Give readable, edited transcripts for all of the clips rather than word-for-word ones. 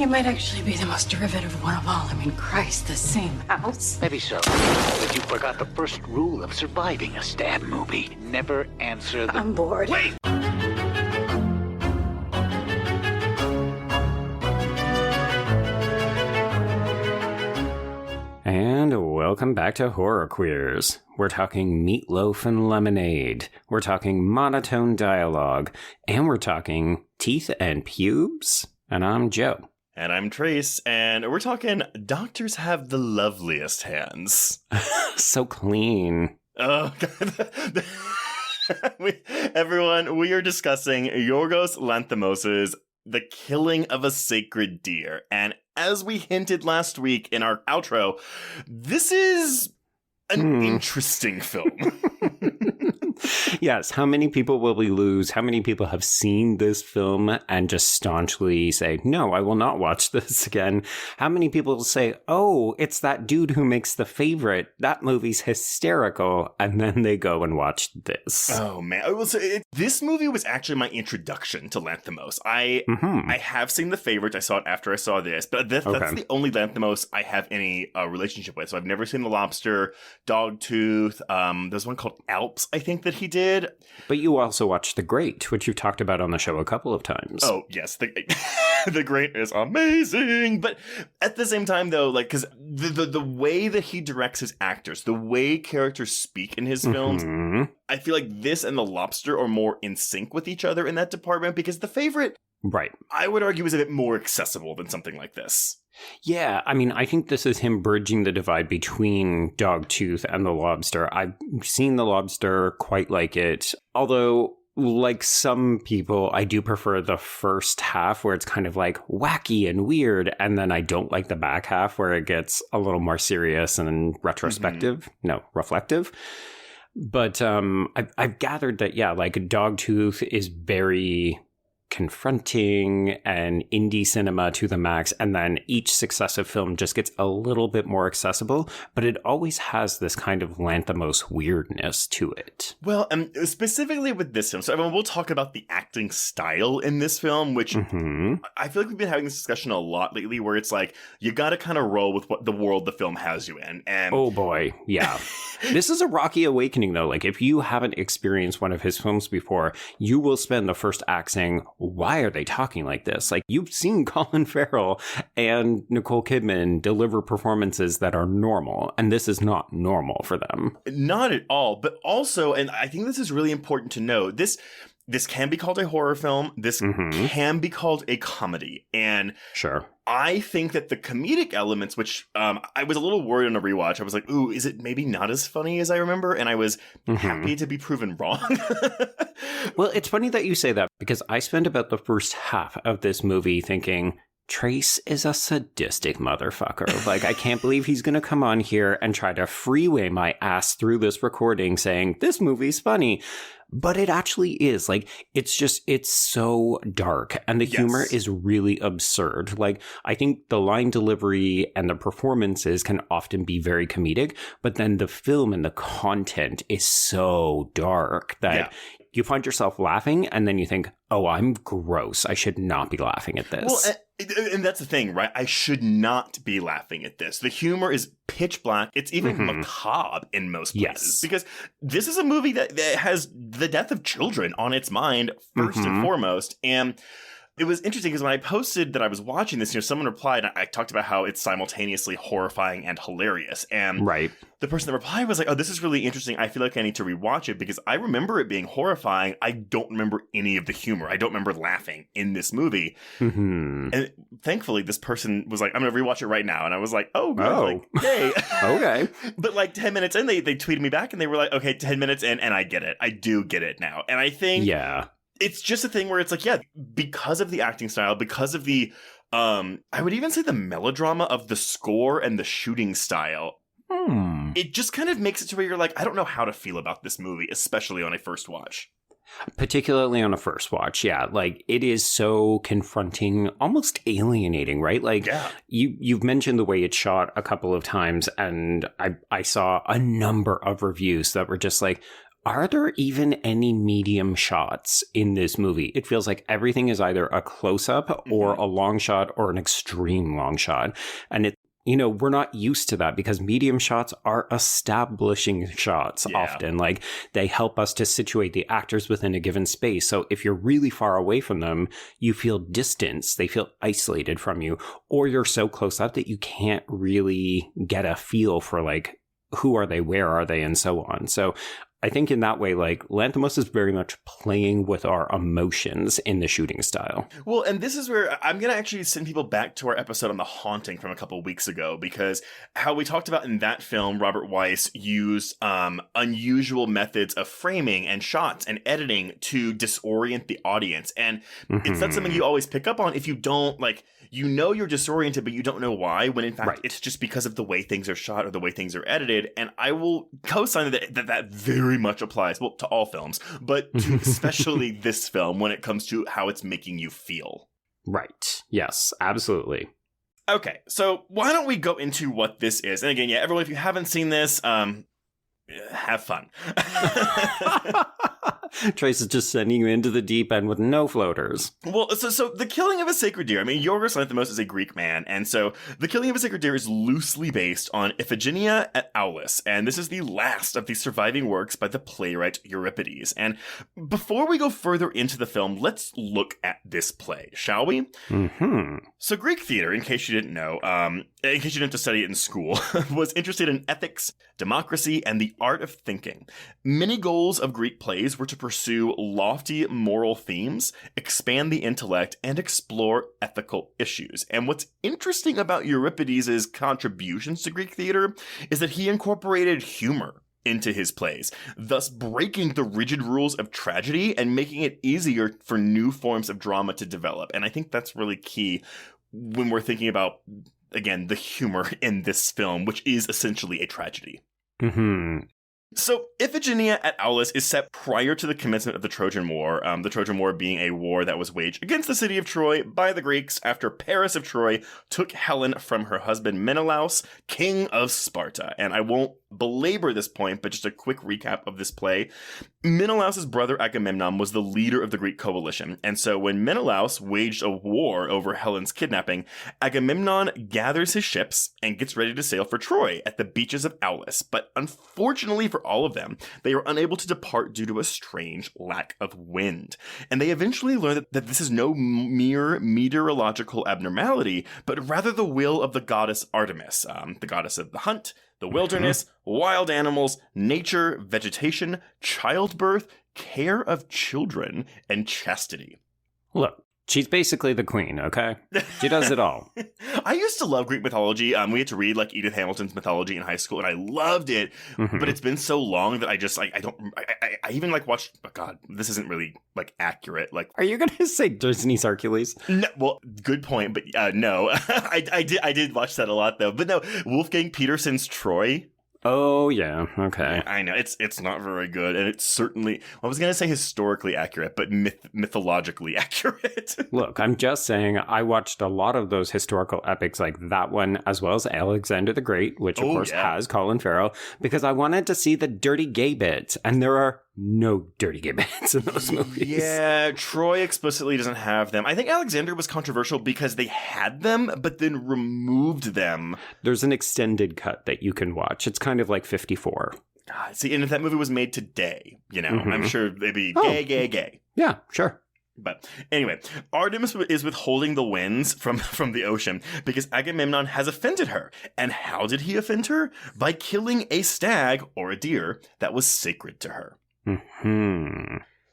You might actually be the most derivative one of all. I mean, Christ, the same house. Maybe so. But you forgot the first rule of surviving a stab movie. Never answer the... I'm bored. Wait! And welcome back to Horror Queers. We're talking meatloaf and lemonade. We're talking monotone dialogue. And we're talking teeth and pubes. And I'm Joe. And I'm Trace, and we're talking doctors have the loveliest hands. So clean. Oh, God. Everyone, we are discussing Yorgos Lanthimos' The Killing of a Sacred Deer. And as we hinted last week in our outro, this is an interesting film. Yes, how many people will we lose? How many people have seen this film and just staunchly say, no, I will not watch this again? How many people will say, oh, it's that dude who makes The Favorite. That movie's hysterical. And then they go and watch this. Oh, man. I will say, this movie was actually my introduction to Lanthimos. I have seen The Favorite. I saw it after I saw this. But that's the only Lanthimos I have any relationship with. So I've never seen The Lobster, Dogtooth. There's one called Alps, I think, that he did. But you also watched The Great, which you've talked about on the show a couple of times. Oh, yes. The Great is amazing. But at the same time, though, like, because the way that he directs his actors, the way characters speak in his films, I feel like this and The Lobster are more in sync with each other in that department, because The Favorite, right, I would argue, is a bit more accessible than something like this. Yeah, I mean, I think this is him bridging the divide between Dogtooth and The Lobster. I've seen The Lobster, quite like it. Although, like some people, I do prefer the first half where it's kind of like wacky and weird. And then I don't like the back half where it gets a little more serious and retrospective. No, reflective. But I've gathered that, yeah, like Dogtooth is very confronting and indie cinema to the max, and then each successive film just gets a little bit more accessible, but it always has this kind of Lanthimos weirdness to it. Well, specifically with this film, so everyone, we'll talk about the acting style in this film, which I feel like we've been having this discussion a lot lately, where it's like, you gotta kind of roll with what the world the film has you in. And oh boy, yeah. This is a rocky awakening, though. Like, if you haven't experienced one of his films before, you will spend the first act saying, why are they talking like this? Like, you've seen Colin Farrell and Nicole Kidman deliver performances that are normal, and this is not normal for them. Not at all. But also, and I think this is really important to know, this can be called a horror film. This can be called a comedy. And sure, I think that the comedic elements, which I was a little worried on a rewatch, I was like, ooh, is it maybe not as funny as I remember? And I was happy to be proven wrong. Well, it's funny that you say that, because I spent about the first half of this movie thinking, Trace is a sadistic motherfucker. Like, I can't believe he's going to come on here and try to freeway my ass through this recording saying, this movie's funny. But it actually is. Like, it's so dark, and the humor is really absurd. Like, I think the line delivery and the performances can often be very comedic, but then the film and the content is so dark that you find yourself laughing, and then you think, oh, I'm gross. I should not be laughing at this. Well, and that's the thing, right? I should not be laughing at this. The humor is pitch black. It's even macabre in most places. Because this is a movie that has the death of children on its mind first and foremost. And it was interesting because when I posted that I was watching this, someone replied, I talked about how it's simultaneously horrifying and hilarious. And the person that replied was like, oh, this is really interesting. I feel like I need to rewatch it because I remember it being horrifying. I don't remember any of the humor. I don't remember laughing in this movie. And thankfully, this person was like, I'm going to rewatch it right now. And I was like, oh, good. Like, yay. Okay. But like 10 minutes in, they tweeted me back and they were like, okay, 10 minutes in, and I get it. I do get it now. And I think it's just a thing where it's like, because of the acting style, because of the, I would even say the melodrama of the score and the shooting style, it just kind of makes it to where you're like, I don't know how to feel about this movie, especially on a first watch. Particularly on a first watch, yeah. Like, it is so confronting, almost alienating, right? Like, you've mentioned the way it's shot a couple of times, and I saw a number of reviews that were just like, are there even any medium shots in this movie? It feels like everything is either a close-up or a long shot or an extreme long shot. And we're not used to that because medium shots are establishing shots often. Like, they help us to situate the actors within a given space. So if you're really far away from them, you feel distance. They feel isolated from you. Or you're so close up that you can't really get a feel for, like, who are they, where are they, and so on. So I think in that way, like, Lanthimos is very much playing with our emotions in the shooting style. Well, and this is where I'm going to actually send people back to our episode on The Haunting from a couple of weeks ago, because how we talked about in that film, Robert Weiss used unusual methods of framing and shots and editing to disorient the audience. And it's not something you always pick up on if you don't, like, you're disoriented, but you don't know why, when in fact it's just because of the way things are shot or the way things are edited. And I will co-sign that very much applies, well, to all films, but to especially this film when it comes to how it's making you feel. Right. Yes, absolutely. Okay, so why don't we go into what this is? And again, everyone, if you haven't seen this, have fun. Trace is just sending you into the deep end with no floaters. Well, so the killing of a sacred deer, I mean, Yorgos Lanthimos is a Greek man, and so the killing of a sacred deer is loosely based on Iphigenia at Aulis, and this is the last of the surviving works by the playwright Euripides. And before we go further into the film, let's look at this play, shall we? So Greek theater, in case you didn't know, in case you didn't have to study it in school, was interested in ethics, democracy, and the art of thinking. Many goals of Greek plays were to pursue lofty moral themes, expand the intellect, and explore ethical issues. And what's interesting about Euripides' contributions to Greek theater is that he incorporated humor into his plays, thus breaking the rigid rules of tragedy and making it easier for new forms of drama to develop. And I think that's really key when we're thinking about, again, the humor in this film, which is essentially a tragedy. So, Iphigenia at Aulis is set prior to the commencement of the Trojan War, the Trojan War being a war that was waged against the city of Troy by the Greeks after Paris of Troy took Helen from her husband Menelaus, king of Sparta. And I won't belabor this point, but just a quick recap of this play. Menelaus' brother Agamemnon was the leader of the Greek coalition, and so when Menelaus waged a war over Helen's kidnapping, Agamemnon gathers his ships and gets ready to sail for Troy at the beaches of Aulis. But unfortunately for all of them, they are unable to depart due to a strange lack of wind. And they eventually learn that this is no mere meteorological abnormality, but rather the will of the goddess Artemis, the goddess of the hunt, the wilderness, wild animals, nature, vegetation, childbirth, care of children, and chastity. Look, she's basically the queen, okay? She does it all. I used to love Greek mythology. We had to read like Edith Hamilton's mythology in high school, and I loved it. But it's been so long that I just I even like watched. Oh God, this isn't really like accurate. Like, are you gonna say Disney's Hercules? No, well, good point, but no, I did watch that a lot though. But no, Wolfgang Petersen's Troy. Oh, yeah. Okay. I know. It's not very good. And it's certainly, I was going to say historically accurate, but mythologically accurate. Look, I'm just saying I watched a lot of those historical epics like that one, as well as Alexander the Great, which of course has Colin Farrell, because I wanted to see the dirty gay bits. And there are no dirty gay bits in those movies. Yeah, Troy explicitly doesn't have them. I think Alexander was controversial because they had them, but then removed them. There's an extended cut that you can watch. It's kind of like 54. God, see, and if that movie was made today, I'm sure they'd be gay. Yeah, sure. But anyway, Artemis is withholding the winds from the ocean because Agamemnon has offended her. And how did he offend her? By killing a stag or a deer that was sacred to her.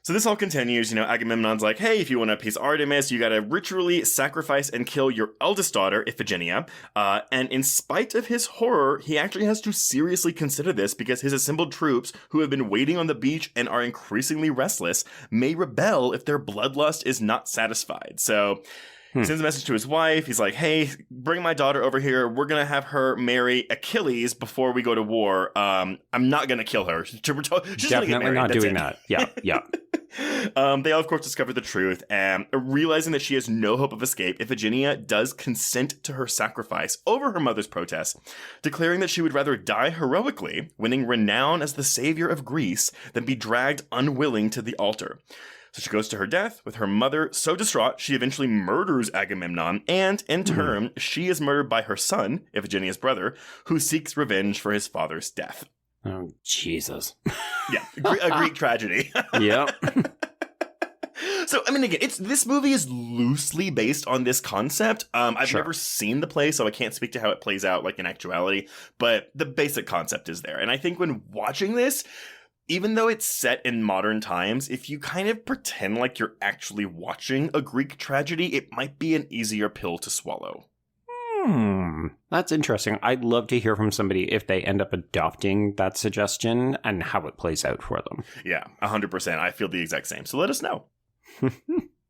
So this all continues, Agamemnon's like, hey, if you want to appease Artemis, you gotta ritually sacrifice and kill your eldest daughter, Iphigenia. And in spite of his horror, he actually has to seriously consider this because his assembled troops, who have been waiting on the beach and are increasingly restless, may rebel if their bloodlust is not satisfied. So he sends a message to his wife. He's like, hey, bring my daughter over here. We're going to have her marry Achilles before we go to war. I'm not going to kill her. She's definitely not doing that. Yeah. They all, of course, discover the truth, and realizing that she has no hope of escape, Iphigenia does consent to her sacrifice over her mother's protest, declaring that she would rather die heroically, winning renown as the savior of Greece, than be dragged unwilling to the altar. So she goes to her death, with her mother so distraught she eventually murders Agamemnon, and in turn, she is murdered by her son, Iphigenia's brother, who seeks revenge for his father's death. Oh, Jesus. Yeah, a Greek tragedy. Yep. So, I mean, again, this movie is loosely based on this concept. I've never seen the play, so I can't speak to how it plays out, like, in actuality, but the basic concept is there. And I think when watching this, even though it's set in modern times, if you kind of pretend like you're actually watching a Greek tragedy, it might be an easier pill to swallow. That's interesting. I'd love to hear from somebody if they end up adopting that suggestion and how it plays out for them. Yeah, 100%. I feel the exact same. So let us know.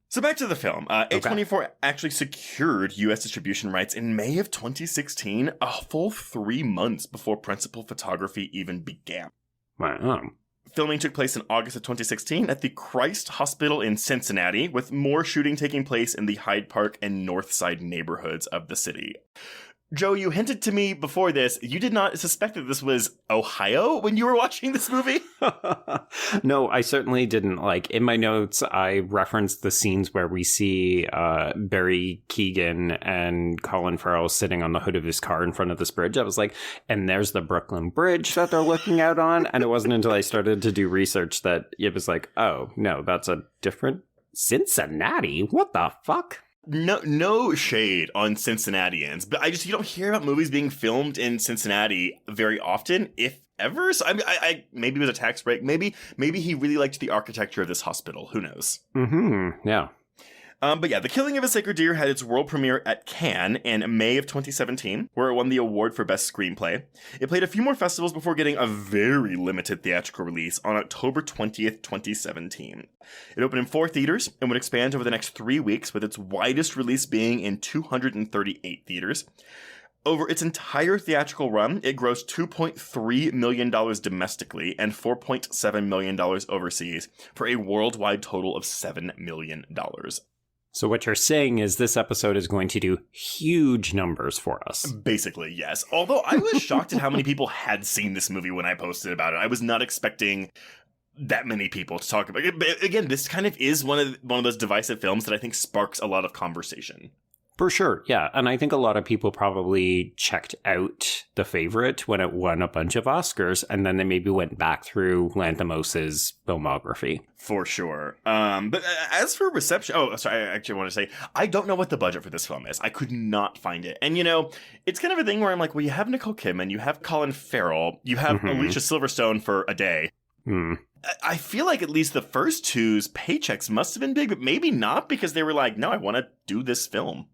So back to the film. A24 actually secured U.S. distribution rights in May of 2016, a full 3 months before principal photography even began. Wow. Filming took place in August of 2016 at the Christ Hospital in Cincinnati, with more shooting taking place in the Hyde Park and North Side neighborhoods of the city. Joe, you hinted to me before this, you did not suspect that this was Ohio when you were watching this movie? No, I certainly didn't. Like, in my notes, I referenced the scenes where we see Barry Keoghan and Colin Farrell sitting on the hood of his car in front of this bridge. I was like, and there's the Brooklyn Bridge that they're looking out on. And it wasn't until I started to do research that it was like, oh, no, that's a different Cincinnati. What the fuck? No shade on Cincinnatians, but you don't hear about movies being filmed in Cincinnati very often, if ever. So I maybe it was a tax break. Maybe he really liked the architecture of this hospital. Who knows? Yeah. But yeah, The Killing of a Sacred Deer had its world premiere at Cannes in May of 2017, where it won the award for Best Screenplay. It played a few more festivals before getting a very limited theatrical release on October 20th, 2017. It opened in 4 theaters and would expand over the next 3 weeks, with its widest release being in 238 theaters. Over its entire theatrical run, it grossed $2.3 million domestically and $4.7 million overseas, for a worldwide total of $7 million. So what you're saying is this episode is going to do huge numbers for us. Basically, yes. Although I was shocked at how many people had seen this movie when I posted about it. I was not expecting that many people to talk about it. But again, this kind of is one of those divisive films that I think sparks a lot of conversation. For sure, yeah. And I think a lot of people probably checked out The Favorite when it won a bunch of Oscars, and then they maybe went back through Lanthimos' filmography. For sure. But as for reception... Oh, sorry, I actually want to say, I don't know what the budget for this film is. I could not find it. And, it's kind of a thing where I'm like, well, you have Nicole Kidman, you have Colin Farrell, you have Alicia Silverstone for a day. I feel like at least the first two's paychecks must have been big, but maybe not, because they were like, no, I want to do this film.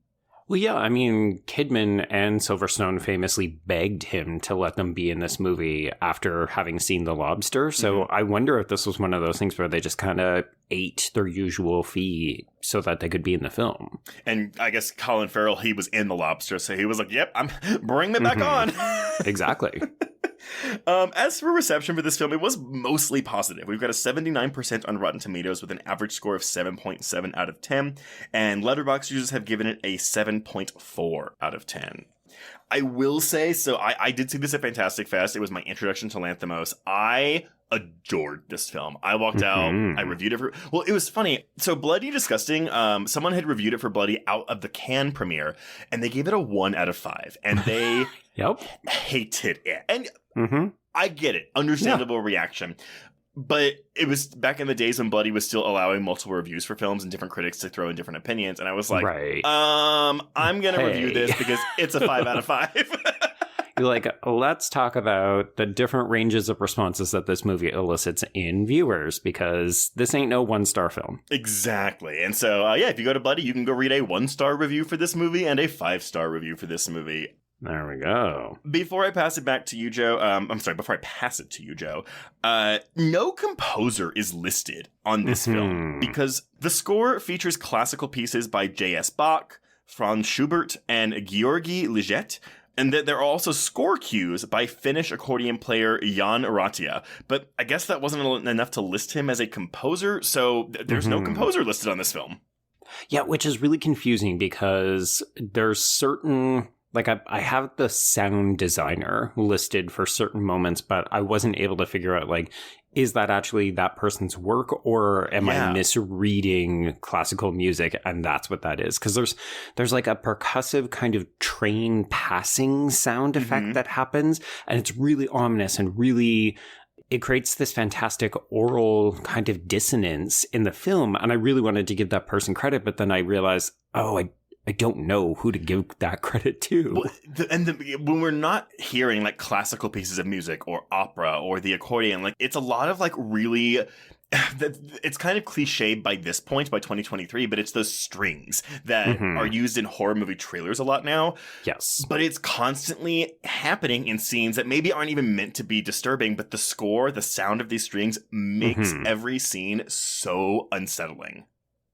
Well, yeah, I mean, Kidman and Silverstone famously begged him to let them be in this movie after having seen The Lobster. So I wonder if this was one of those things where they just kind of ate their usual fee so that they could be in the film. And I guess Colin Farrell, he was in The Lobster, so he was like, yep, bring me back on. Exactly. As for reception for this film, it was mostly positive. We've got a 79% on Rotten Tomatoes with an average score of 7.7 out of 10, and Letterboxd users have given it a 7.4 out of 10. I will say, so I did see this at Fantastic Fest. It was my introduction to Lanthimos. I adored this film. I walked out, I reviewed it well, it was funny. So Bloody Disgusting, someone had reviewed it for Bloody out of the Cannes premiere, and they gave it a 1 out of 5, and they hated it. And I get it. Understandable reaction. But it was back in the days when Bloody was still allowing multiple reviews for films and different critics to throw in different opinions. And I was like, I'm going to review this because it's a 5 out of 5. You're like, let's talk about the different ranges of responses that this movie elicits in viewers, because this ain't no 1-star film. Exactly. And so, if you go to Bloody, you can go read a 1-star review for this movie and a 5-star review for this movie. There we go. Before I pass it back to you, Joe, no composer is listed on this film because the score features classical pieces by J.S. Bach, Franz Schubert, and Georgi Ligeti. And that there are also score cues by Finnish accordion player Jan Ratia. But I guess that wasn't enough to list him as a composer, so there's no composer listed on this film. Yeah, which is really confusing because there's certain... Like, I have the sound designer listed for certain moments, but I wasn't able to figure out, like, is that actually that person's work, or am I misreading classical music and that's what that is? Because there's like a percussive kind of train passing sound effect that happens, and it's really ominous and really... It creates this fantastic oral kind of dissonance in the film, and I really wanted to give that person credit, but then I realized, I don't know who to give that credit to. Well, when we're not hearing like classical pieces of music or opera or the accordion, like it's a lot of like really, it's kind of cliched by this point, by 2023, but it's those strings that are used in horror movie trailers a lot now. Yes. But it's constantly happening in scenes that maybe aren't even meant to be disturbing, but the score, the sound of these strings makes every scene so unsettling.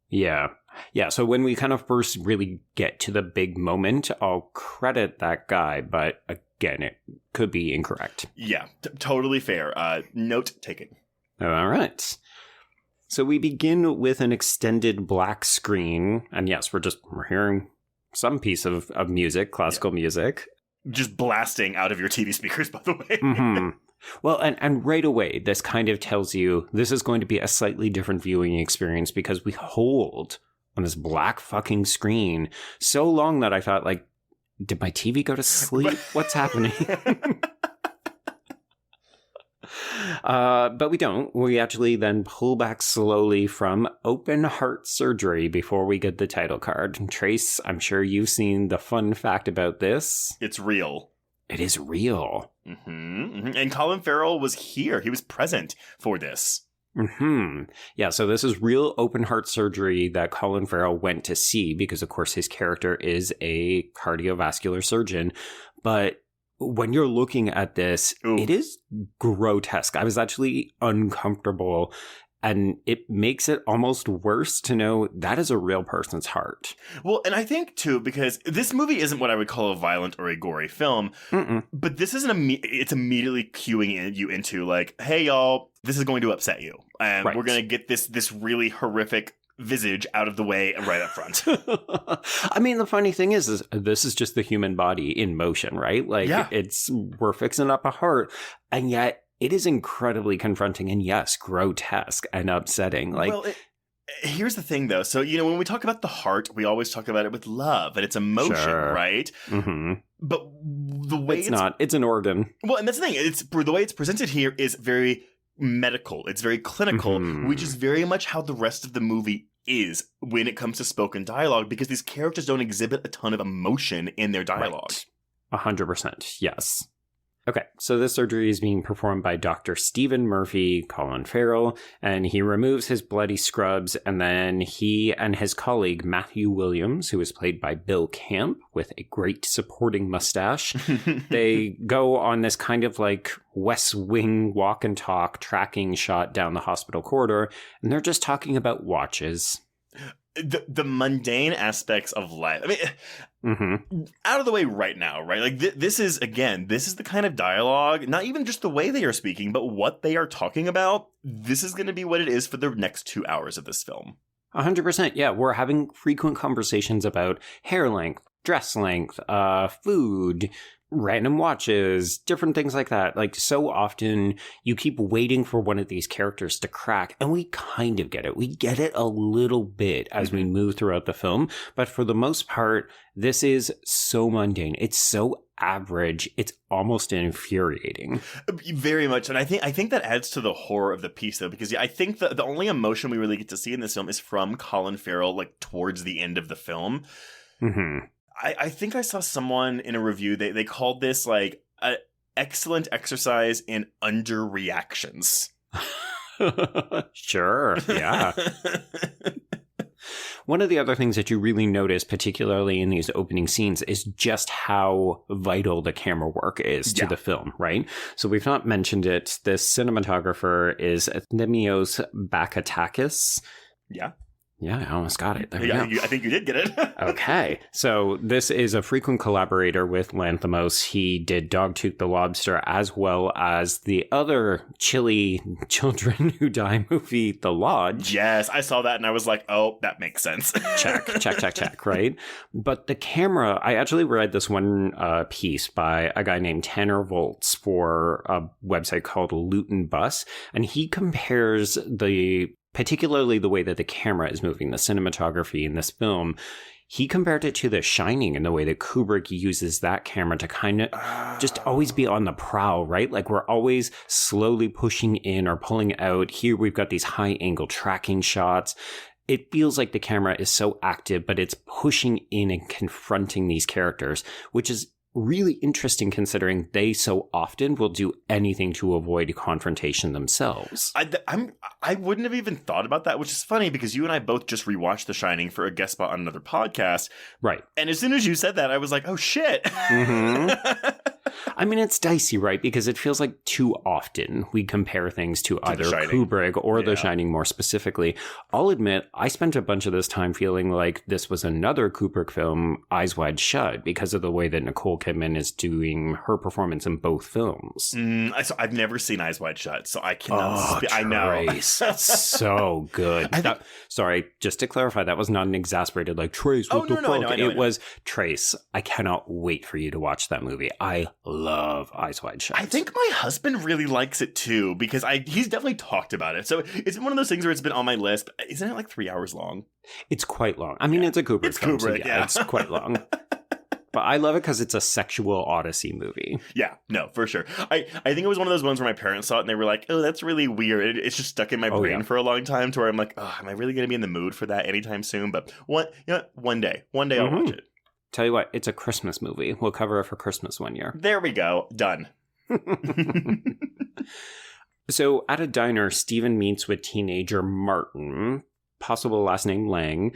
Yeah. Yeah, so when we kind of first really get to the big moment, I'll credit that guy, but again, it could be incorrect. Yeah, totally fair. Note taken. All right. So we begin with an extended black screen, and yes, we're hearing some piece of music, classical music. Just blasting out of your TV speakers, by the way. Well, and right away, this kind of tells you this is going to be a slightly different viewing experience because we hold on this black fucking screen so long that I thought, like, did my TV go to sleep? What's happening? But we don't. We actually then pull back slowly from open heart surgery before we get the title card. Trace, I'm sure you've seen the fun fact about this. It's real. It is real. And Colin Farrell was here. He was present for this. Yeah, so this is real open heart surgery that Colin Farrell went to see because, of course, his character is a cardiovascular surgeon. But when you're looking at this, it is grotesque. I was actually uncomfortable, and it makes it almost worse to know that is a real person's heart. Well, and I think, too, because this movie isn't what I would call a violent or a gory film, but this isn't it's immediately cueing you into, like, hey, y'all, this is going to upset you. And we're going to get this really horrific visage out of the way right up front. I mean, the funny thing is this is just the human body in motion, right? Like, we're fixing up a heart, and yet it is incredibly confronting and, yes, grotesque and upsetting. Like, well, here's the thing, though. So, you know, when we talk about the heart, we always talk about it with love and it's emotion, right? But the way it's an organ. Well, and that's the thing. The way it's presented here is very medical. It's very clinical, which is very much how the rest of the movie is when it comes to spoken dialogue, because these characters don't exhibit a ton of emotion in their dialogue. 100%. Yes. Okay, so this surgery is being performed by Dr. Stephen Murphy, Colin Farrell, and he removes his bloody scrubs, and then he and his colleague Matthew Williams, who is played by Bill Camp with a great supporting mustache, they go on this kind of like West Wing walk and talk tracking shot down the hospital corridor, and they're just talking about watches. The mundane aspects of life. I mean, out of the way right now, right? Like this is the kind of dialogue, not even just the way they are speaking, but what they are talking about. This is going to be what it is for the next 2 hours of this film. 100%. Yeah, we're having frequent conversations about hair length, dress length, food, random watches, different things like that. Like, so often you keep waiting for one of these characters to crack, and we kind of get it. We get it a little bit as we move throughout the film, but for the most part, this is so mundane. It's so average. It's almost infuriating. Very much. And I think that adds to the horror of the piece, though, because I think the only emotion we really get to see in this film is from Colin Farrell, like, towards the end of the film. I think I saw someone in a review, they called this like an excellent exercise in underreactions. Sure, yeah. One of the other things that you really notice, particularly in these opening scenes, is just how vital the camera work is to the film, right? So we've not mentioned it. This cinematographer is Lanthimos Bakatakis. Yeah. Yeah, I almost got it. There we Yeah, go. I think you did get it. Okay. So this is a frequent collaborator with Lanthimos. He did Dogtooth the Lobster as well as the other chilly Children Who Die movie, The Lodge. Yes, I saw that and I was like, oh, that makes sense. check, right? But the camera, I actually read this one piece by a guy named Tanner Volts for a website called Loot and Bus, and he compares particularly the way that the camera is moving, the cinematography in this film. He compared it to The Shining in the way that Kubrick uses that camera to kind of just always be on the prowl, right? Like we're always slowly pushing in or pulling out. Here we've got these high angle tracking shots. It feels like the camera is so active, but it's pushing in and confronting these characters, which is really interesting considering they so often will do anything to avoid confrontation themselves. I wouldn't have even thought about that, which is funny because you and I both just rewatched The Shining for a guest spot on another podcast. Right. And as soon as you said that, I was like, oh, shit. Mm-hmm. I mean, it's dicey, right? Because it feels like too often we compare things to either Kubrick or The Shining more specifically. I'll admit, I spent a bunch of this time feeling like this was another Kubrick film, Eyes Wide Shut, because of the way that Nicole Kidman is doing her performance in both films. I've never seen Eyes Wide Shut, so I cannot speak. I know. It's so good. Sorry, just to clarify, that was not an exasperated like, Trace, what the fuck? I know. It was, Trace, I cannot wait for you to watch that movie. I love Eyes Wide Shut. I think my husband really likes it too, because he's definitely talked about it. So it's one of those things where it's been on my list. Isn't it like 3 hours long? It's quite long. I mean, it's a Kubrick film. So it's quite long. But I love it because it's a sexual odyssey movie. Yeah, no, for sure. I think it was one of those ones where my parents saw it and they were like, oh, that's really weird. It's just stuck in my brain for a long time to where I'm like, oh, am I really going to be in the mood for that anytime soon? But one day I'll watch it. Tell you what, it's a Christmas movie. We'll cover it for Christmas one year. There we go. Done. So at a diner, Stephen meets with teenager Martin, possible last name Lang,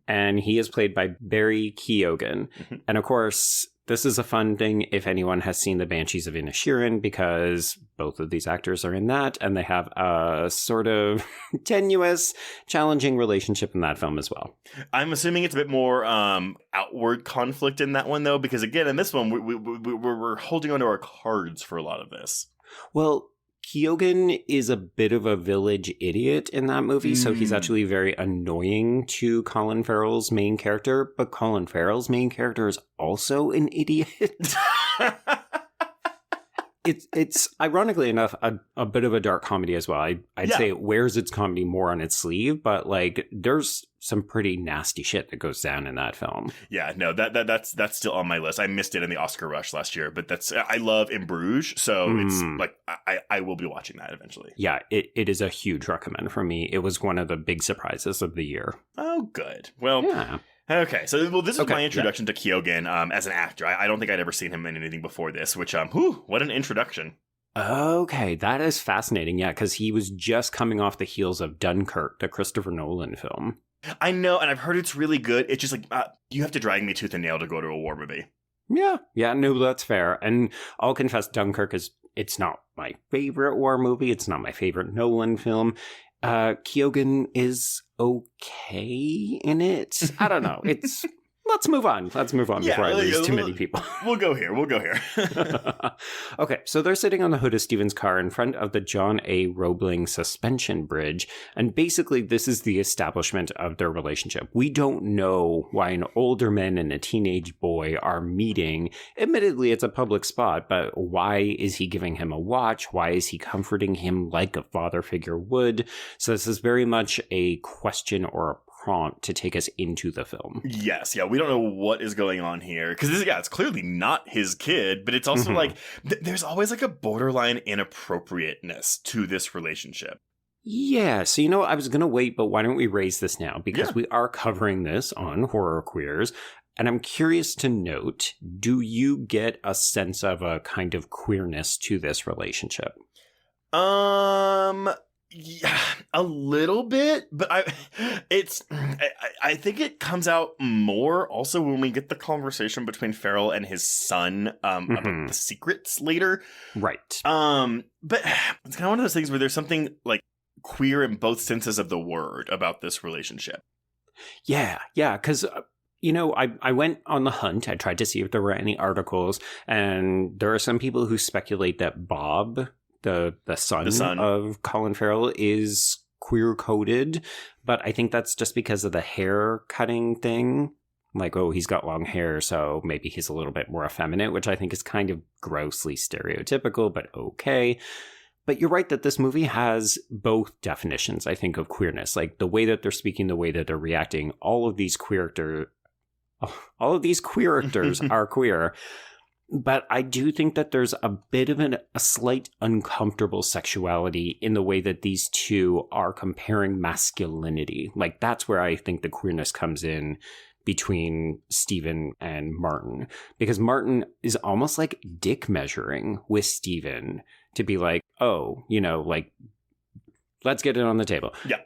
and he is played by Barry Keoghan. And of course, this is a fun thing if anyone has seen The Banshees of Inisherin, because both of these actors are in that, and they have a sort of tenuous, challenging relationship in that film as well. I'm assuming it's a bit more outward conflict in that one, though, because again, in this one, we're holding onto our cards for a lot of this. Well, Keoghan is a bit of a village idiot in that movie, so he's actually very annoying to Colin Farrell's main character, but Colin Farrell's main character is also an idiot. It's ironically enough a bit of a dark comedy as well. I'd say it wears its comedy more on its sleeve, but like there's some pretty nasty shit that goes down in that film. Yeah, no, that's still on my list. I missed it in the Oscar rush last year, but I love In Bruges, so it's like I will be watching that eventually. Yeah, it is a huge recommend for me. It was one of the big surprises of the year. Oh, good. Well, yeah. Okay, so this is my introduction to Keoghan as an actor. I don't think I'd ever seen him in anything before this, which, what an introduction. Okay, that is fascinating, yeah, because he was just coming off the heels of Dunkirk, the Christopher Nolan film. I know, and I've heard it's really good. It's just like, you have to drag me tooth and nail to go to a war movie. Yeah, no, that's fair. And I'll confess, Dunkirk it's not my favorite war movie. It's not my favorite Nolan film. Keoghan is okay in it. I don't know. Let's move on before I lose too many people. We'll go here. Okay, so they're sitting on the hood of Stephen's car in front of the John A. Roebling suspension bridge, and basically this is the establishment of their relationship. We don't know why an older man and a teenage boy are meeting. Admittedly, it's a public spot, but why is he giving him a watch? Why is he comforting him like a father figure would? So this is very much a question or a prompt to take us into the film. Yes, yeah, we don't know what is going on here because it's clearly not his kid, but it's also like there's always like a borderline inappropriateness to this relationship. Yeah, so I was gonna wait, but why don't we raise this now, because we are covering this on Horror Queers, and I'm curious to note, do you get a sense of a kind of queerness to this relationship? Yeah, a little bit, but I think it comes out more also when we get the conversation between Farrell and his son about the secrets later. Right. But it's kind of one of those things where there's something like queer in both senses of the word about this relationship. Yeah, because I went on the hunt. I tried to see if there were any articles, and there are some people who speculate that Bob, the son of Colin Farrell, is queer coded, but I think that's just because of the hair cutting thing. Like, oh, he's got long hair, so maybe he's a little bit more effeminate, which I think is kind of grossly stereotypical, but okay. But you're right that this movie has both definitions, I think, of queerness. Like, the way that they're speaking, the way that they're reacting, all of these queer actors are queer. But I do think that there's a bit of a slight uncomfortable sexuality in the way that these two are comparing masculinity. Like, that's where I think the queerness comes in between Stephen and Martin. Because Martin is almost like dick measuring with Stephen to be like, oh, like, let's get it on the table. Yeah.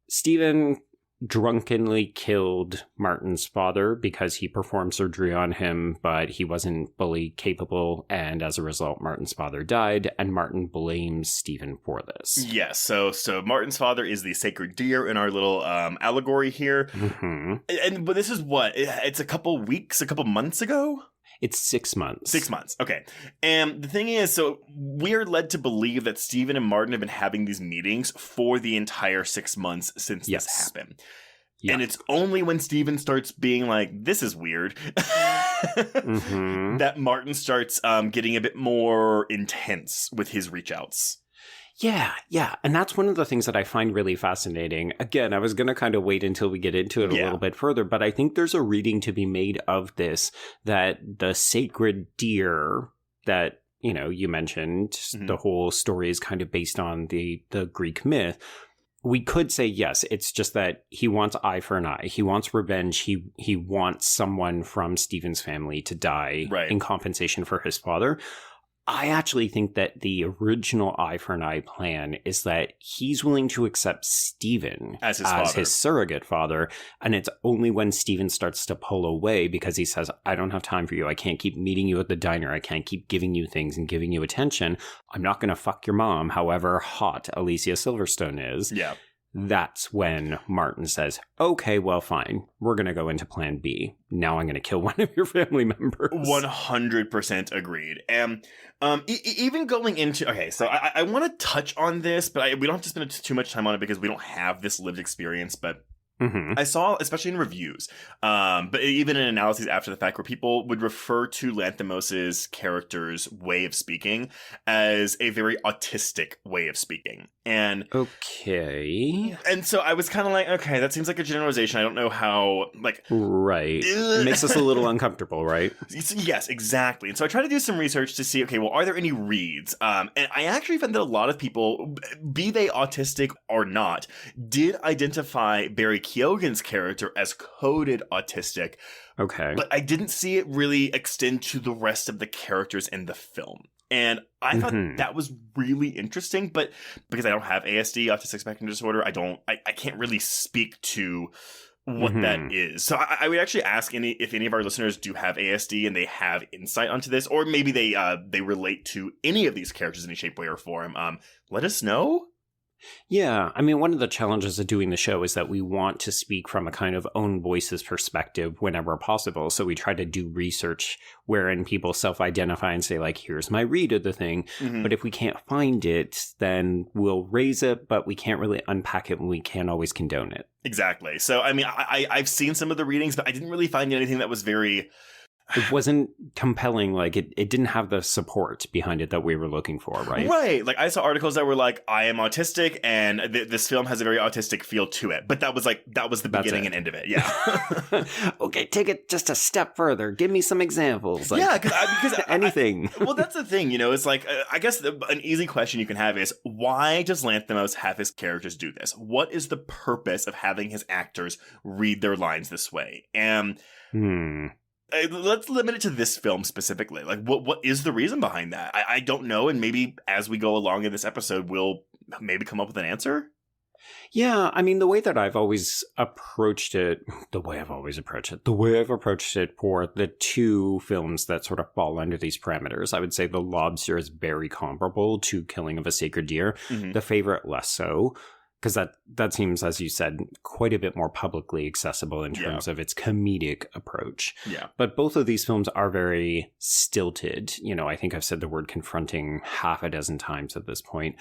Stephen drunkenly killed Martin's father because he performed surgery on him, but he wasn't fully capable, and as a result, Martin's father died, and Martin blames Stephen for this. Yes, so Martin's father is the sacred deer in our little allegory here. Mm-hmm. But this is what? It's a couple months ago? It's 6 months. 6 months. Okay. And the thing is, so we're led to believe that Stephen and Martin have been having these meetings for the entire 6 months since this happened. Yeah. And it's only when Stephen starts being like, this is weird, that Martin starts getting a bit more intense with his reach outs. Yeah. And that's one of the things that I find really fascinating. Again, I was going to kind of wait until we get into it a little bit further, but I think there's a reading to be made of this, that the sacred deer that, you mentioned, the whole story is kind of based on the Greek myth. We could say, yes, it's just that he wants eye for an eye. He wants revenge. He wants someone from Stephen's family to die in compensation for his father. I actually think that the original eye for an eye plan is that he's willing to accept Stephen as his surrogate father. And it's only when Stephen starts to pull away because he says, I don't have time for you. I can't keep meeting you at the diner. I can't keep giving you things and giving you attention. I'm not going to fuck your mom, however hot Alicia Silverstone is. Yeah. That's when Martin says, okay, well, fine. We're going to go into plan B. Now I'm going to kill one of your family members. 100% agreed. And even going into... Okay, so I want to touch on this, but we don't have to spend too much time on it because we don't have this lived experience, but... I saw, especially in reviews, but even in analyses after the fact, where people would refer to Lanthimos' character's way of speaking as a very autistic way of speaking. And okay. And so I was kind of like, okay, that seems like a generalization. I don't know how, like... Right. It makes us a little uncomfortable, right? Yes, exactly. And so I tried to do some research to see, okay, well, are there any reads? And I actually found that a lot of people, be they autistic or not, did identify Barry Keoghan's character as coded autistic. Okay. But I didn't see it really extend to the rest of the characters in the film. And I thought that was really interesting, but because I don't have ASD, autistic spectrum disorder, I can't really speak to what that is. So I would actually ask if any of our listeners do have ASD and they have insight onto this, or maybe they relate to any of these characters in any shape, way, or form. Let us know. Yeah, I mean, one of the challenges of doing the show is that we want to speak from a kind of own voices perspective whenever possible. So we try to do research wherein people self-identify and say, like, here's my read of the thing. But if we can't find it, then we'll raise it, but we can't really unpack it and we can't always condone it. Exactly. So, I mean, I've seen some of the readings, but I didn't really find anything that was very... It wasn't compelling. Like, it didn't have the support behind it that we were looking for, right? Right. Like, I saw articles that were like, I am autistic, and this film has a very autistic feel to it. But that was the beginning and end of it. Yeah. Okay, take it just a step further. Give me some examples. Like, yeah, because anything. Well, that's the thing, it's like, I guess an easy question you can have is, why does Lanthimos have his characters do this? What is the purpose of having his actors read their lines this way? And... let's limit it to this film specifically. Like, what is the reason behind that? I don't know, and maybe as we go along in this episode, we'll maybe come up with an answer? Yeah, I mean, the way I've approached it for the two films that sort of fall under these parameters, I would say The Lobster is very comparable to Killing of a Sacred Deer. The Favorite less so. Because that seems, as you said, quite a bit more publicly accessible in terms of its comedic approach. Yeah. But both of these films are very stilted. You know, I think I've said the word confronting half a dozen times at this point.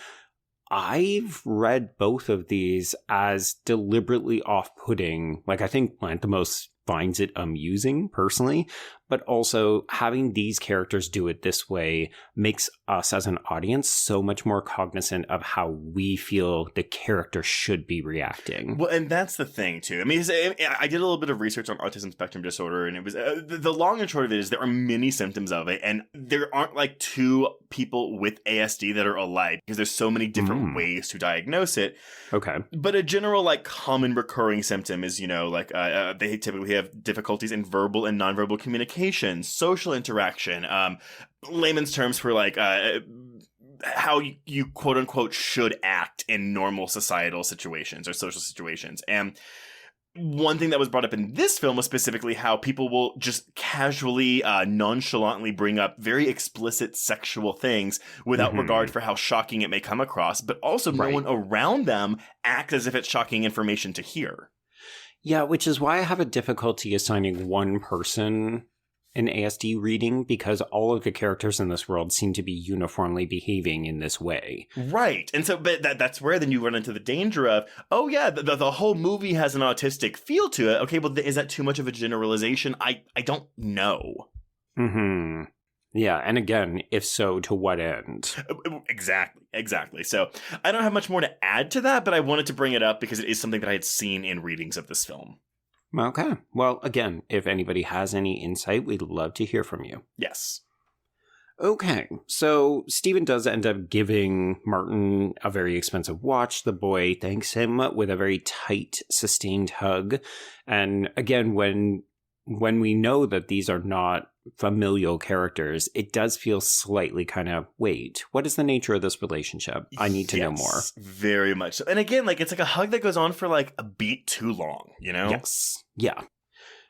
I've read both of these as deliberately off-putting. Like, I think Lanthimos finds it amusing personally, but also having these characters do it this way makes us as an audience so much more cognizant of how we feel the character should be reacting. Well, and that's the thing too. I mean, I did a little bit of research on autism spectrum disorder, and it was the long and short of it is there are many symptoms of it, and there aren't like two people with ASD that are alike because there's so many different ways to diagnose it. Okay. But a general like common recurring symptom is, you know, like they typically have difficulties in verbal and nonverbal communication, social interaction, layman's terms for like how you quote unquote should act in normal societal situations or social situations. And one thing that was brought up in this film was specifically how people will just casually, nonchalantly bring up very explicit sexual things without regard for how shocking it may come across, but also no one around them acts as if it's shocking information to hear. Yeah, which is why I have a difficulty assigning one person an ASD reading, because all of the characters in this world seem to be uniformly behaving in this way. Right. And so, but that's where then you run into the danger of, oh yeah, the whole movie has an autistic feel to it. Okay, well, is that too much of a generalization? I don't know. Mm-hmm. Yeah, and again, if so, to what end? Exactly. So I don't have much more to add to that, but I wanted to bring it up because it is something that I had seen in readings of this film. Okay. Well, again, if anybody has any insight, we'd love to hear from you. Yes. Okay, so Stephen does end up giving Martin a very expensive watch. The boy thanks him with a very tight, sustained hug. And again, when we know that these are not familial characters, it does feel slightly kind of, wait, what is the nature of this relationship? I need to know more. Very much so. And again, like, it's like a hug that goes on for like a beat too long, you know? Yes. Yeah.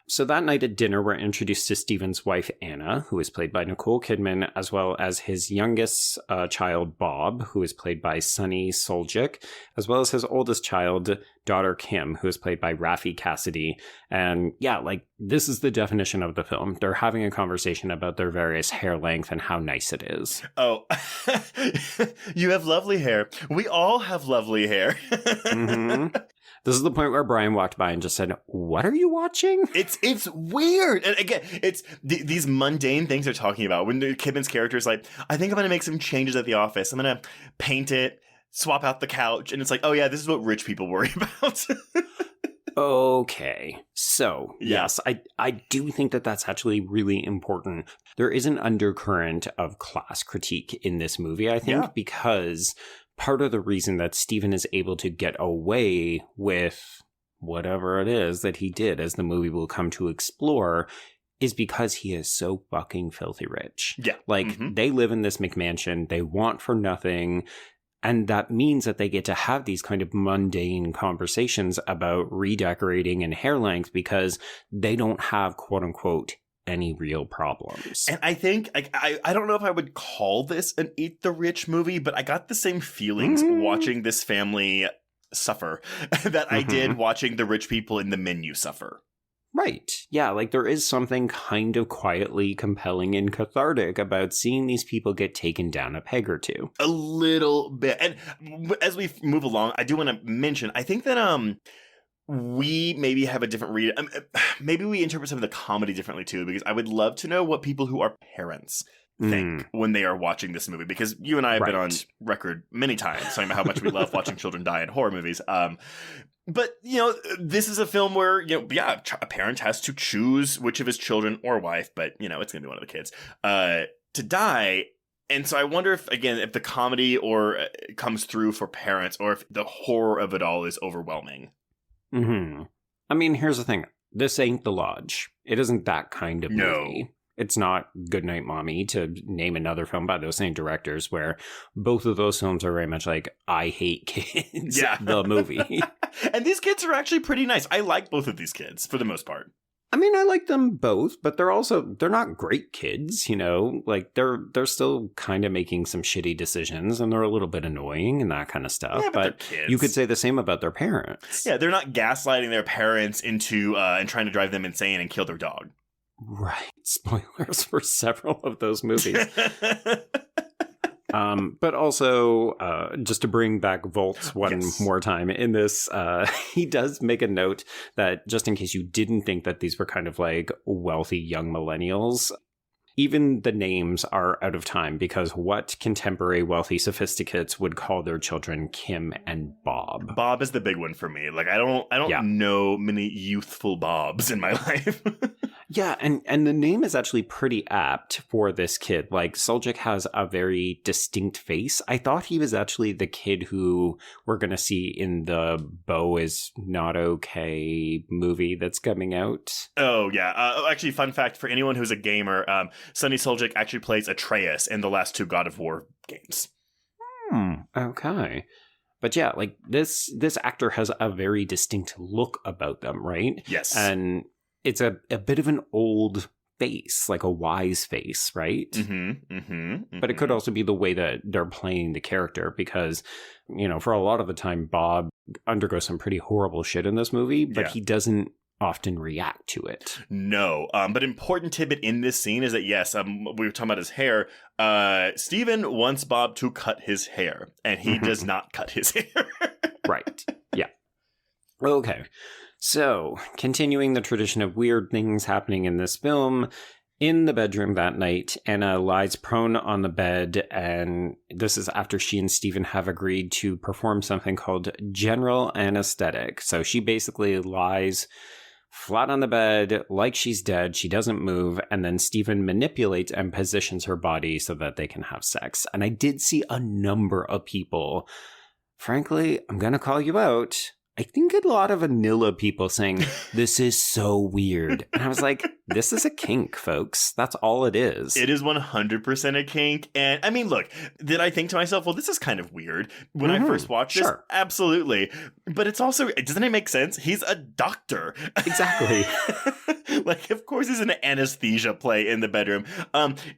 So that night at dinner, we're introduced to Stephen's wife, Anna, who is played by Nicole Kidman, as well as his youngest child, Bob, who is played by Sunny Soljic, as well as his oldest child, daughter Kim, who is played by Raffi Cassidy. And yeah, like, this is the definition of the film. They're having a conversation about their various hair length and how nice it is. Oh, you have lovely hair. We all have lovely hair. Mm-hmm. This is the point where Brian walked by and just said, "What are you watching?" It's weird. And again, it's these mundane things they're talking about. When Kidman's character is like, I think I'm going to make some changes at the office. I'm going to paint it, swap out the couch. And it's like, oh yeah, this is what rich people worry about. Okay. So, yes, I do think that that's actually really important. There is an undercurrent of class critique in this movie, I think, because part of the reason that Stephen is able to get away with whatever it is that he did, as the movie will come to explore, is because he is so fucking filthy rich. Yeah. Like, they live in this McMansion, they want for nothing, and that means that they get to have these kind of mundane conversations about redecorating and hair length because they don't have, quote unquote, any real problems. And I think, I don't know if I would call this an Eat the Rich movie, but I got the same feelings watching this family suffer that I did watching the rich people in the menu suffer. Right. Yeah, like there is something kind of quietly compelling and cathartic about seeing these people get taken down a peg or two. A little bit. And as we move along, I do want to mention, I think that we maybe have a different read. Maybe we interpret some of the comedy differently too, because I would love to know what people who are parents think when they are watching this movie, because you and I have been on record many times talking about how much we love watching children die in horror movies. But, you know, this is a film where, you know, a parent has to choose which of his children or wife, but, you know, it's going to be one of the kids, to die. And so I wonder if, again, if the comedy or comes through for parents, or if the horror of it all is overwhelming. I mean, here's the thing. This ain't The Lodge. It isn't that kind of movie. It's not Goodnight Mommy, to name another film by those same directors, where both of those films are very much like, I hate kids, the movie. And these kids are actually pretty nice. I like both of these kids, for the most part. I mean, I like them both, but they're not great kids, you know? Like, they're still kind of making some shitty decisions, and they're a little bit annoying and that kind of stuff. Yeah, but they're kids. You could say the same about their parents. Yeah, they're not gaslighting their parents into and trying to drive them insane and kill their dog. Right. Spoilers for several of those movies. But also, just to bring back Volts one more time in this, he does make a note that just in case you didn't think that these were kind of like wealthy young millennials, even the names are out of time because what contemporary wealthy sophisticates would call their children Kim and Bob? Bob is the big one for me. Like I don't know many youthful Bobs in my life. Yeah, and the name is actually pretty apt for this kid. Like, Suljic has a very distinct face. I thought he was actually the kid who we're going to see in the Beau is Not Okay movie that's coming out. Oh, yeah. Actually, fun fact for anyone who's a gamer, Sonny Suljic actually plays Atreus in the last 2 God of War games. Okay. But yeah, like, this actor has a very distinct look about them, right? Yes. And it's a bit of an old face, like a wise face, right? But it could also be the way that they're playing the character because, you know, for a lot of the time, Bob undergoes some pretty horrible shit in this movie, but he doesn't often react to it. No. But important tidbit in this scene is that, yes, we were talking about his hair. Steven wants Bob to cut his hair, and he does not cut his hair. Right. Yeah. Okay. So, continuing the tradition of weird things happening in this film, in the bedroom that night, Anna lies prone on the bed, and this is after she and Steven have agreed to perform something called general anesthetic. So she basically lies flat on the bed, like she's dead, she doesn't move, and then Steven manipulates and positions her body so that they can have sex. And I did see a number of people, frankly, I'm gonna call you out, I think a lot of vanilla people saying, this is so weird. And I was like, this is a kink, folks. That's all it is. It is 100% a kink. And I mean, look, did I think to myself, well, this is kind of weird when I first watched this? Absolutely. But it's also, doesn't it make sense? He's a doctor. Exactly. Like, of course, he's an anesthesia play in the bedroom.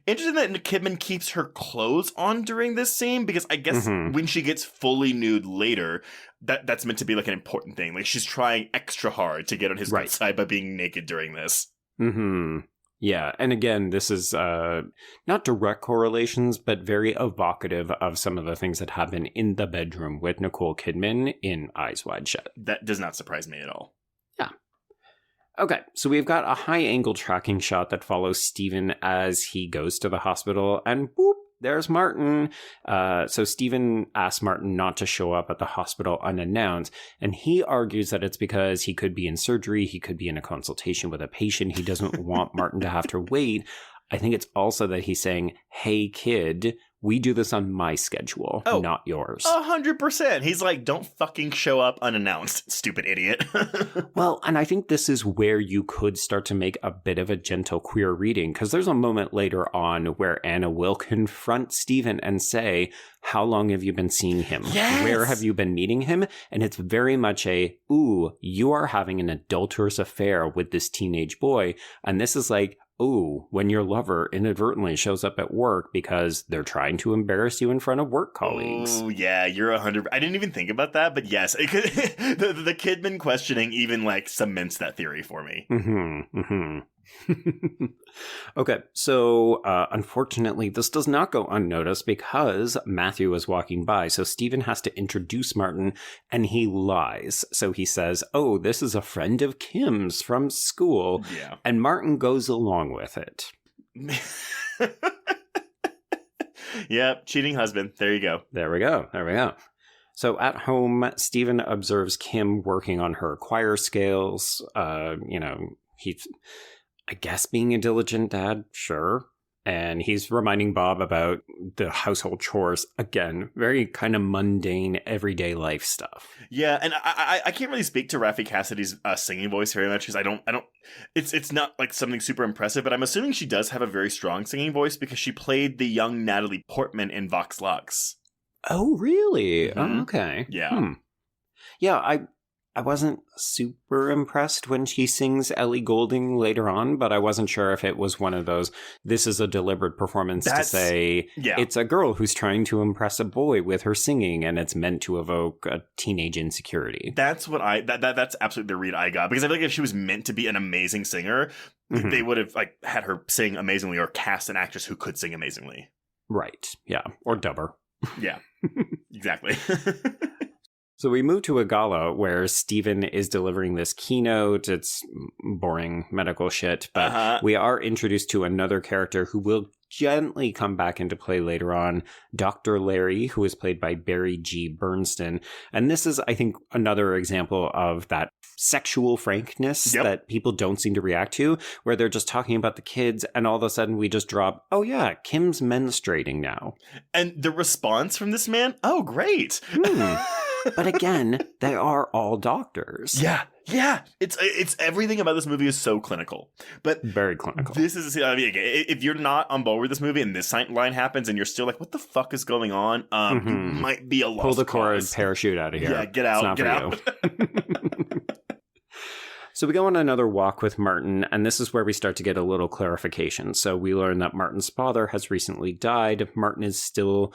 Interesting that Kidman keeps her clothes on during this scene because I guess when she gets fully nude later, that's meant to be like an important thing. Like she's trying extra hard to get on his good side by being naked during this. Yeah, and again, this is not direct correlations, but very evocative of some of the things that happen in the bedroom with Nicole Kidman in Eyes Wide Shut. That does not surprise me at all. Yeah. Okay, so we've got a high-angle tracking shot that follows Steven as he goes to the hospital, and boop, there's Martin. So Steven asks Martin not to show up at the hospital unannounced, and he argues that it's because he could be in surgery, he could be in a consultation with a patient, he doesn't want Martin to have to wait. I think it's also that he's saying, hey kid, we do this on my schedule, not yours. 100%. He's like, don't fucking show up unannounced, stupid idiot. Well, and I think this is where you could start to make a bit of a gentle queer reading, because there's a moment later on where Anna will confront Steven and say, how long have you been seeing him? Yes! Where have you been meeting him? And it's very much ooh, you are having an adulterous affair with this teenage boy. And this is like, ooh, when your lover inadvertently shows up at work because they're trying to embarrass you in front of work colleagues. Oh, yeah, you're 100%. I didn't even think about that, but yes, it could, the Kidman questioning even like cements that theory for me. Okay, so unfortunately, this does not go unnoticed because Matthew is walking by. So Steven has to introduce Martin, and he lies. So he says, oh, this is a friend of Kim's from school. Yeah. And Martin goes along with it. Yep, cheating husband. There you go. There we go. So at home, Steven observes Kim working on her choir scales. He's, I guess, being a diligent dad, sure. And he's reminding Bob about the household chores. Again, very kind of mundane, everyday life stuff. Yeah, and I can't really speak to Raffi Cassidy's singing voice very much because I don't. It's not like something super impressive, but I'm assuming she does have a very strong singing voice because she played the young Natalie Portman in Vox Lux. Oh, really? Oh, okay. Yeah. Yeah, I I wasn't super impressed when she sings Ellie Goulding later on, but I wasn't sure if it was one of those, this is a deliberate performance to say, it's a girl who's trying to impress a boy with her singing, and it's meant to evoke a teenage insecurity. That's what that's absolutely the read I got, because I feel like if she was meant to be an amazing singer, they would have like had her sing amazingly or cast an actress who could sing amazingly. Right. Yeah. Or dub her. Yeah. Exactly. So we move to a gala where Stephen is delivering this keynote. It's boring medical shit, but we are introduced to another character who will gently come back into play later on, Dr. Larry, who is played by Barry G. Bernstein. And this is, I think, another example of that sexual frankness that people don't seem to react to, where they're just talking about the kids, and all of a sudden we just drop, oh yeah, Kim's menstruating now. And the response from this man, oh, great. But again, they are all doctors. Yeah. It's everything about this movie is so clinical. But very clinical. This is, I mean, if you're not on board with this movie and this line happens and you're still like, what the fuck is going on? You might be a lost Pull the cord, cause. Parachute out of here. Yeah, get out. Get out. So we go on another walk with Martin, and this is where we start to get a little clarification. So we learn that Martin's father has recently died. Martin is still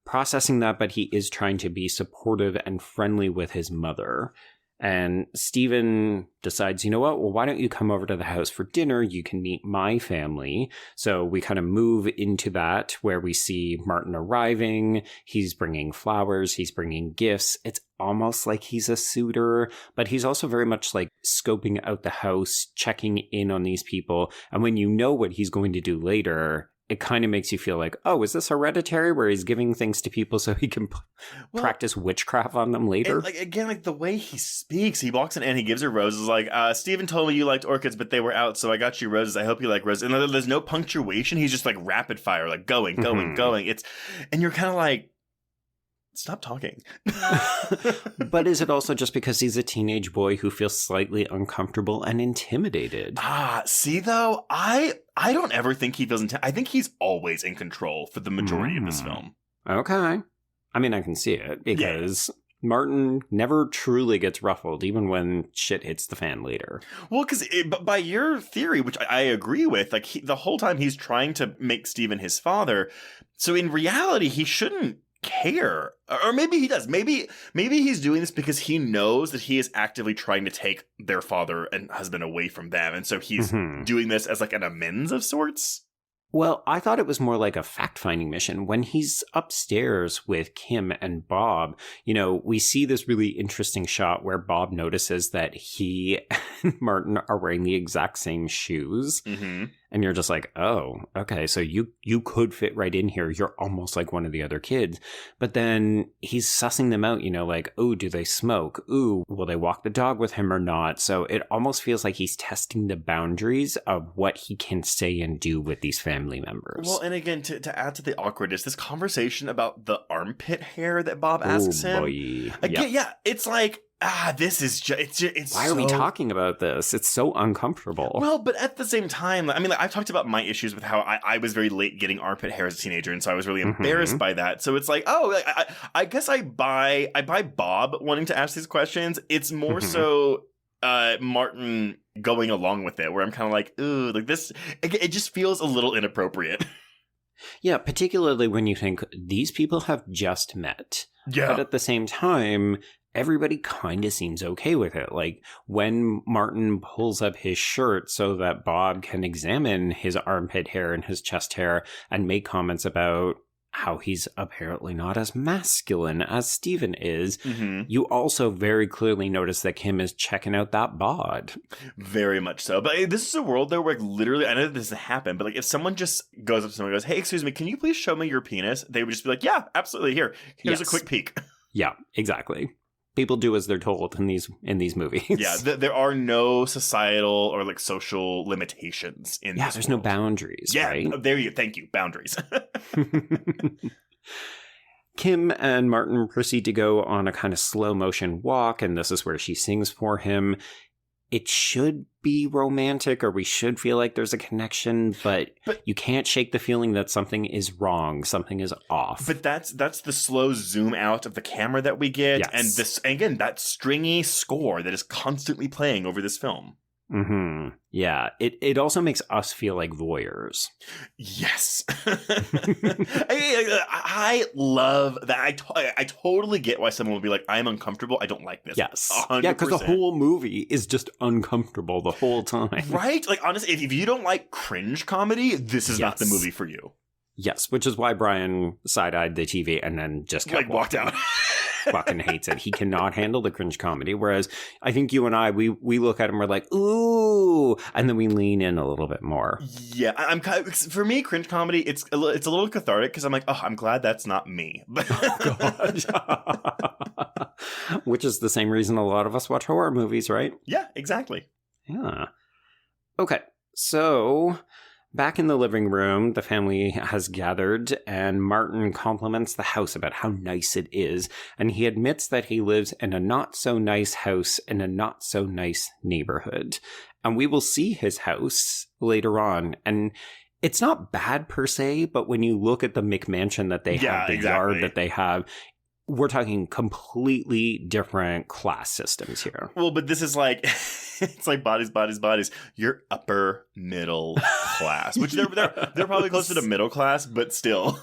processing that, but he is trying to be supportive and friendly with his mother. And Stephen decides, you know what? Well, why don't you come over to the house for dinner? You can meet my family. So we kind of move into that where we see Martin arriving. He's bringing flowers. He's bringing gifts. It's almost like he's a suitor, but he's also very much like scoping out the house, checking in on these people. And when you know what he's going to do later, it kind of makes you feel like, oh, is this Hereditary where he's giving things to people so he can practice witchcraft on them later? Like again, like the way he speaks, he walks in and he gives her roses like, Stephen told me you liked orchids, but they were out, so I got you roses. I hope you like roses. And there's no punctuation. He's just like rapid fire, like going. And you're kind of like, stop talking. But is it also just because he's a teenage boy who feels slightly uncomfortable and intimidated? See though, I don't ever think he feels I think he's always in control for the majority of this film. Okay. I mean, I can see it because Martin never truly gets ruffled, even when shit hits the fan later. Well, because by your theory, which I agree with, like the whole time he's trying to make Stephen his father. So in reality, he shouldn't care, or maybe he does. Maybe he's doing this because he knows that he is actively trying to take their father and husband away from them, and so he's doing this as like an amends of sorts. Well, I thought it was more like a fact-finding mission. When he's upstairs with Kim and Bob, you know, we see this really interesting shot where Bob notices that he and Martin are wearing the exact same shoes. And you're just like, oh, okay, so you could fit right in here. You're almost like one of the other kids. But then he's sussing them out, you know, like, oh, do they smoke? Ooh, will they walk the dog with him or not? So it almost feels like he's testing the boundaries of what he can say and do with these family members. Well, and again, to add to the awkwardness, this conversation about the armpit hair that Bob asks him. Boy. Again, it's like, this is just, it's why are we talking about this? It's so uncomfortable. Well, but at the same time, I mean, like, I've talked about my issues with how I was very late getting armpit hair as a teenager, and so I was really embarrassed by that. So it's like, oh, I guess I buy Bob wanting to ask these questions. It's more so Martin going along with it, where I'm kind of like, ooh, like this, it just feels a little inappropriate. Yeah, particularly when you think these people have just met. Yeah. But at the same time, everybody kind of seems okay with it. Like when Martin pulls up his shirt so that Bob can examine his armpit hair and his chest hair and make comments about how he's apparently not as masculine as Stephen is, you also very clearly notice that Kim is checking out that bod. Very much so. But this is a world though where literally, I know that this doesn't happen, but like if someone just goes up to someone and goes, hey, excuse me, can you please show me your penis? They would just be like, yeah, absolutely. Here's a quick peek. Yeah, exactly. People do as they're told in these movies. Yeah, there are no societal or like social limitations in this there's world. No boundaries, right? There you go. Thank you. Boundaries. Kim and Martin proceed to go on a kind of slow motion walk, and this is where she sings for him. it should be romantic or we should feel like there's a connection, but you can't shake the feeling that something is wrong, something is off. But that's the slow zoom out of the camera that we get, Yes. and this, again, that stringy score that is constantly playing over this film. Mm-hmm. Yeah, it also makes us feel like voyeurs. Yes. I love that. I totally get why someone would be like, I'm uncomfortable. I don't like this. Yes. 100%. Yeah, because the whole movie is just uncomfortable the whole time. Right? Like, honestly, if you don't like cringe comedy, this is not the movie for you. Yes, which is why Brian side-eyed the TV and then just kept walked out. Fucking hates it. He cannot handle the cringe comedy. Whereas I think you and I, we look at him, we're like, ooh, and then we lean in a little bit more. Yeah, I'm kind of, for me, cringe comedy, it's a little cathartic because I'm like, oh, I'm glad that's not me. Oh, God. Which is the same reason a lot of us watch horror movies, right? Yeah, exactly. Yeah. Okay, so back in the living room, the family has gathered, and Martin compliments the house about how nice it is, and he admits that he lives in a not-so-nice house in a not-so-nice neighborhood. And we will see his house later on, and it's not bad per se, but when you look at the McMansion that they have, the yard that they have, we're talking completely different class systems here. Well, but this is like, it's like bodies. You're upper middle class, which they're probably closer to middle class, but still.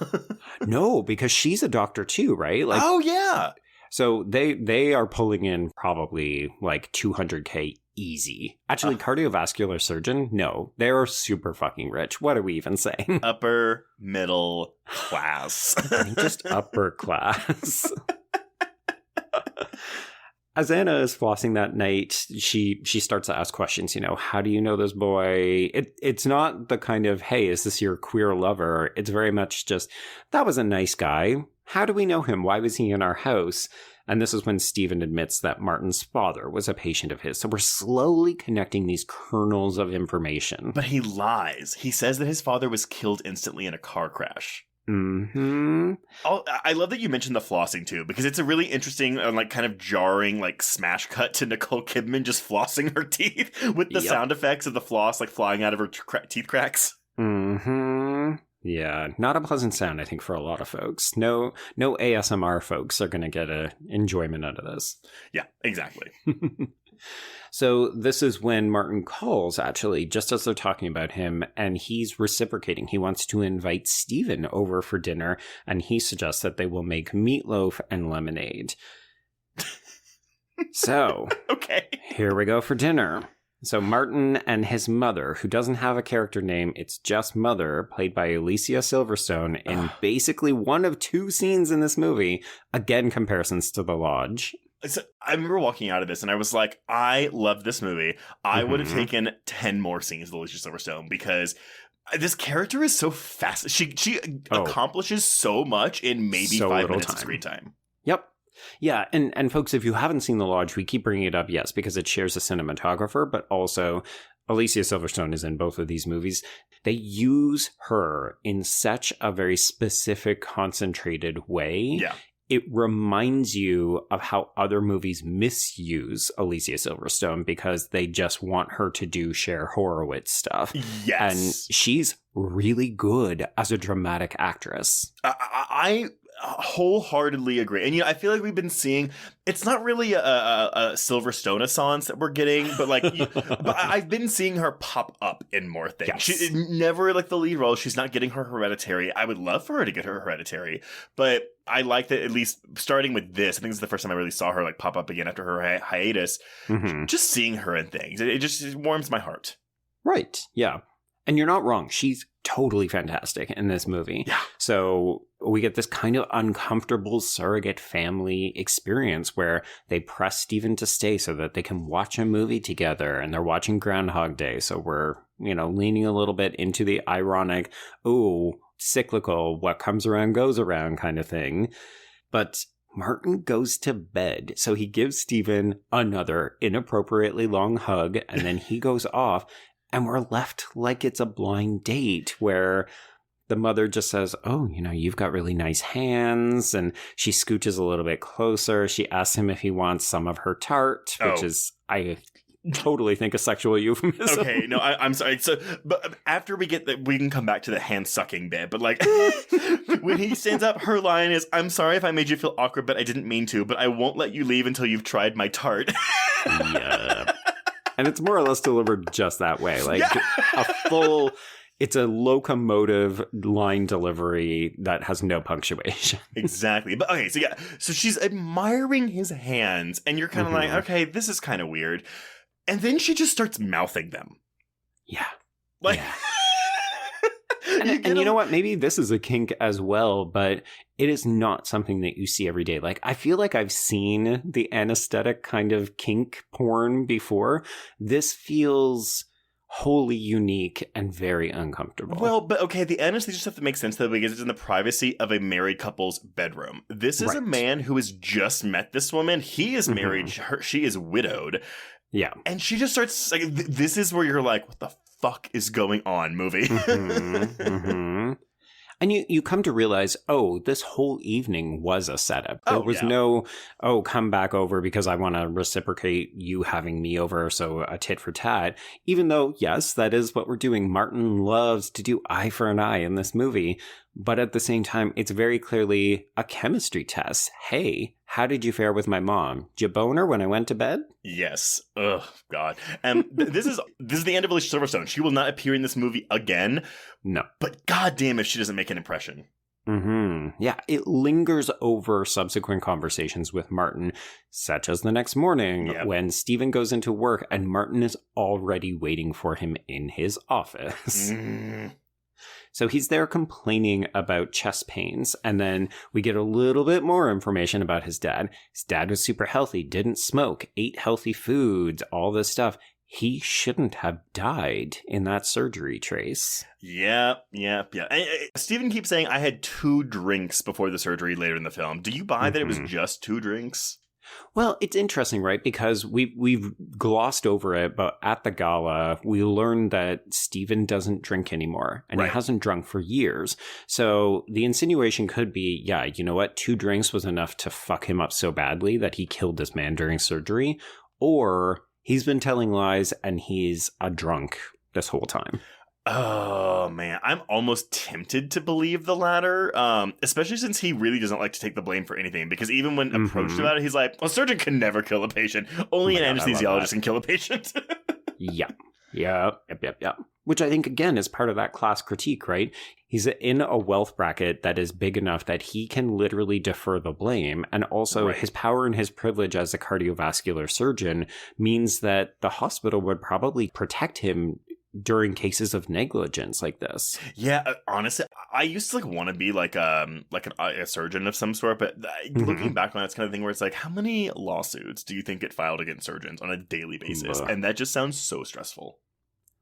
No, because she's a doctor too, right? Like, oh yeah. So they are pulling in probably like $200K easy. Actually, cardiovascular surgeon? No, they're super fucking rich. What are we even saying? Upper middle class. I think just upper class. As Anna is flossing that night, she starts to ask questions, how do you know this boy? It's not the kind of, hey, is this your queer lover? It's very much just, that was a nice guy. How do we know him? Why was he in our house? And this is when Stephen admits that Martin's father was a patient of his. So we're slowly connecting these kernels of information. But he lies. He says that his father was killed instantly in a car crash. Mm-hmm. I love that you mentioned the flossing too, because it's a really interesting and like kind of jarring like smash cut to Nicole Kidman just flossing her teeth with the sound effects of the floss like flying out of her teeth cracks. Mm-hmm. Yeah, not a pleasant sound, I think, for a lot of folks. No ASMR folks are going to get a enjoyment out of this. Yeah, exactly. So this is when Martin calls, actually, just as they're talking about him, and he's reciprocating. He wants to invite Stephen over for dinner, and he suggests that they will make meatloaf and lemonade. So, okay, here we go for dinner. So Martin and his mother, who doesn't have a character name, it's just Mother, played by Alicia Silverstone, in basically one of two scenes in this movie. Again, comparisons to The Lodge. So I remember walking out of this and I was like, I love this movie. I would have taken 10 more scenes with Alicia Silverstone because this character is so fast. She accomplishes so much in maybe so 5 minutes of screen time. Yep. Yeah, and folks, if you haven't seen The Lodge, we keep bringing it up, yes, because it shares a cinematographer, but also Alicia Silverstone is in both of these movies. They use her in such a very specific, concentrated way. Yeah. It reminds you of how other movies misuse Alicia Silverstone because they just want her to do Cher Horowitz stuff. Yes. And she's really good as a dramatic actress. I wholeheartedly agree. And, I feel like we've been seeing, it's not really a Silverstone-assance that we're getting, but but I've been seeing her pop up in more things. Yes. She never like the lead role. She's not getting her Hereditary. I would love for her to get her Hereditary, but I like that at least starting with this, I think this is the first time I really saw her like pop up again after her hiatus. Mm-hmm. Just seeing her in things, it warms my heart. Right. Yeah. And you're not wrong. She's totally fantastic in this movie. Yeah. So we get this kind of uncomfortable surrogate family experience where they press Stephen to stay so that they can watch a movie together, and they're watching Groundhog Day. So we're, leaning a little bit into the ironic, cyclical, what comes around goes around kind of thing. But Martin goes to bed. So he gives Stephen another inappropriately long hug, and then he goes off. And we're left like it's a blind date where the mother just says, you've got really nice hands. And she scooches a little bit closer. She asks him if he wants some of her tart, which is, I totally think a sexual euphemism. Okay, no, I'm sorry. So, but after we get that, we can come back to the hand sucking bit. But like, when he stands up, her line is, "I'm sorry if I made you feel awkward, but I didn't mean to. But I won't let you leave until you've tried my tart." Yeah. And it's more or less delivered just that way. Like a full, it's a locomotive line delivery that has no punctuation. Exactly. But okay, so she's admiring his hands, and you're kind of like, okay, this is kind of weird. And then she just starts mouthing them. Yeah. Like, yeah. And you know what? Maybe this is a kink as well, but it is not something that you see every day. Like, I feel like I've seen the anesthetic kind of kink porn before. This feels wholly unique and very uncomfortable. Well, but okay, the anesthesia stuff that makes sense though, because it's in the privacy of a married couple's bedroom. This is a man who has just met this woman. He is married. She is widowed. Yeah. And she just starts like, this is where you're like, what the fuck is going on, movie? And you come to realize, oh, this whole evening was a setup. There was no, oh, come back over because I want to reciprocate you having me over, so a tit for tat. Even though, yes, that is what we're doing. Martin loves to do eye for an eye in this movie. But at the same time, it's very clearly a chemistry test. Hey, how did you fare with my mom? Did you bone her when I went to bed? Yes. Ugh, God. And this is the end of Alicia Silverstone. She will not appear in this movie again. No. But goddamn if she doesn't make an impression. Yeah, it lingers over subsequent conversations with Martin, such as the next morning when Stephen goes into work and Martin is already waiting for him in his office. So he's there complaining about chest pains, and then we get a little bit more information about his dad. His dad was super healthy, didn't smoke, ate healthy foods, all this stuff. He shouldn't have died in that surgery trace. Yeah. Stephen keeps saying, I had 2 drinks before the surgery later in the film. Do you buy that it was just 2 drinks? Well, it's interesting, right? Because we've glossed over it, but at the gala, we learned that Stephen doesn't drink anymore, and he hasn't drunk for years. So the insinuation could be, yeah, you know what? 2 drinks was enough to fuck him up so badly that he killed this man during surgery, or he's been telling lies and he's a drunk this whole time. Oh, man. I'm almost tempted to believe the latter, especially since he really doesn't like to take the blame for anything. Because even when approached about it, he's like, a surgeon can never kill a patient. Only an anesthesiologist can kill a patient. Yep. Which I think, again, is part of that class critique, right? He's in a wealth bracket that is big enough that he can literally defer the blame. And also his power and his privilege as a cardiovascular surgeon means that the hospital would probably protect him during cases of negligence like this. Yeah, honestly, I used to want to be like a surgeon of some sort, but looking back on it, it's kind of thing where it's like, how many lawsuits do you think get filed against surgeons on a daily basis? And that just sounds so stressful.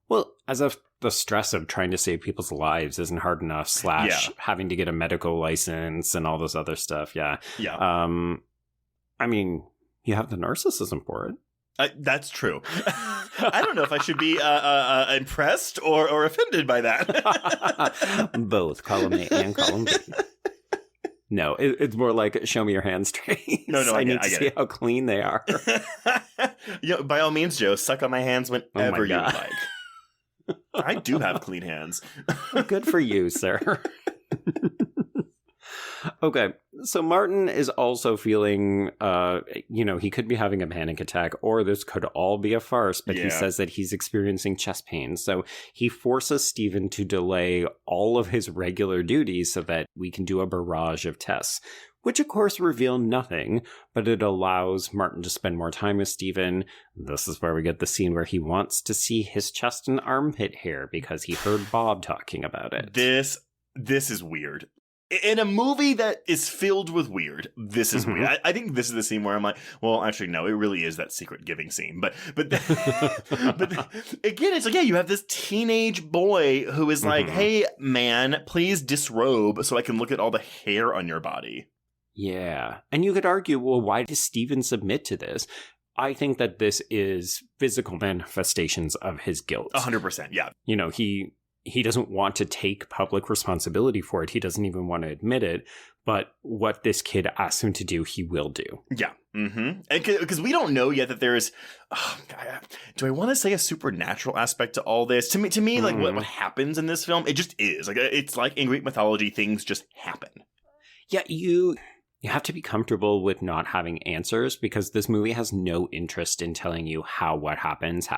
Well, as if the stress of trying to save people's lives isn't hard enough, / having to get a medical license and all this other stuff. Yeah. I mean, you have the narcissism for it. That's true. I don't know if I should be impressed or offended by that. Both column A and column B. No, it's more like, show me your hands straight. No, I need to see how clean they are. By all means, Joe, suck on my hands whenever you like. I do have clean hands. Good for you, sir. Okay, so Martin is also feeling, he could be having a panic attack, or this could all be a farce, but he says that he's experiencing chest pain. So he forces Stephen to delay all of his regular duties so that we can do a barrage of tests, which of course reveal nothing, but it allows Martin to spend more time with Stephen. This is where we get the scene where he wants to see his chest and armpit hair because he heard Bob talking about it. This is weird. In a movie that is filled with weird, this is weird. I think this is the scene where I'm like, well, actually, no, it really is that secret giving scene. But again, it's like, you have this teenage boy who is like, hey, man, please disrobe so I can look at all the hair on your body. Yeah. And you could argue, well, why does Stephen submit to this? I think that this is physical manifestations of his guilt. 100%, yeah. He he doesn't want to take public responsibility for it. He doesn't even want to admit it. But what this kid asks him to do, he will do. Yeah. Mm-hmm. Because we don't know yet that there's, do I want to say a supernatural aspect to all this? To me, like what happens in this film, it just is. Like it's like in Greek mythology, things just happen. Yeah, you have to be comfortable with not having answers because this movie has no interest in telling you how what happens.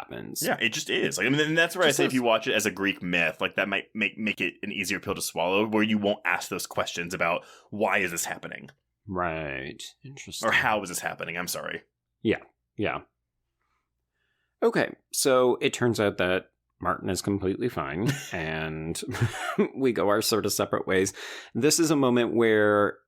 Yeah, it just is. Like, I mean, and that's where I say if you watch it as a Greek myth, like that might make it an easier pill to swallow, where you won't ask those questions about why is this happening? Right. Interesting. Or how is this happening? I'm sorry. Yeah. Okay, so it turns out that Martin is completely fine, and we go our sort of separate ways. This is a moment where,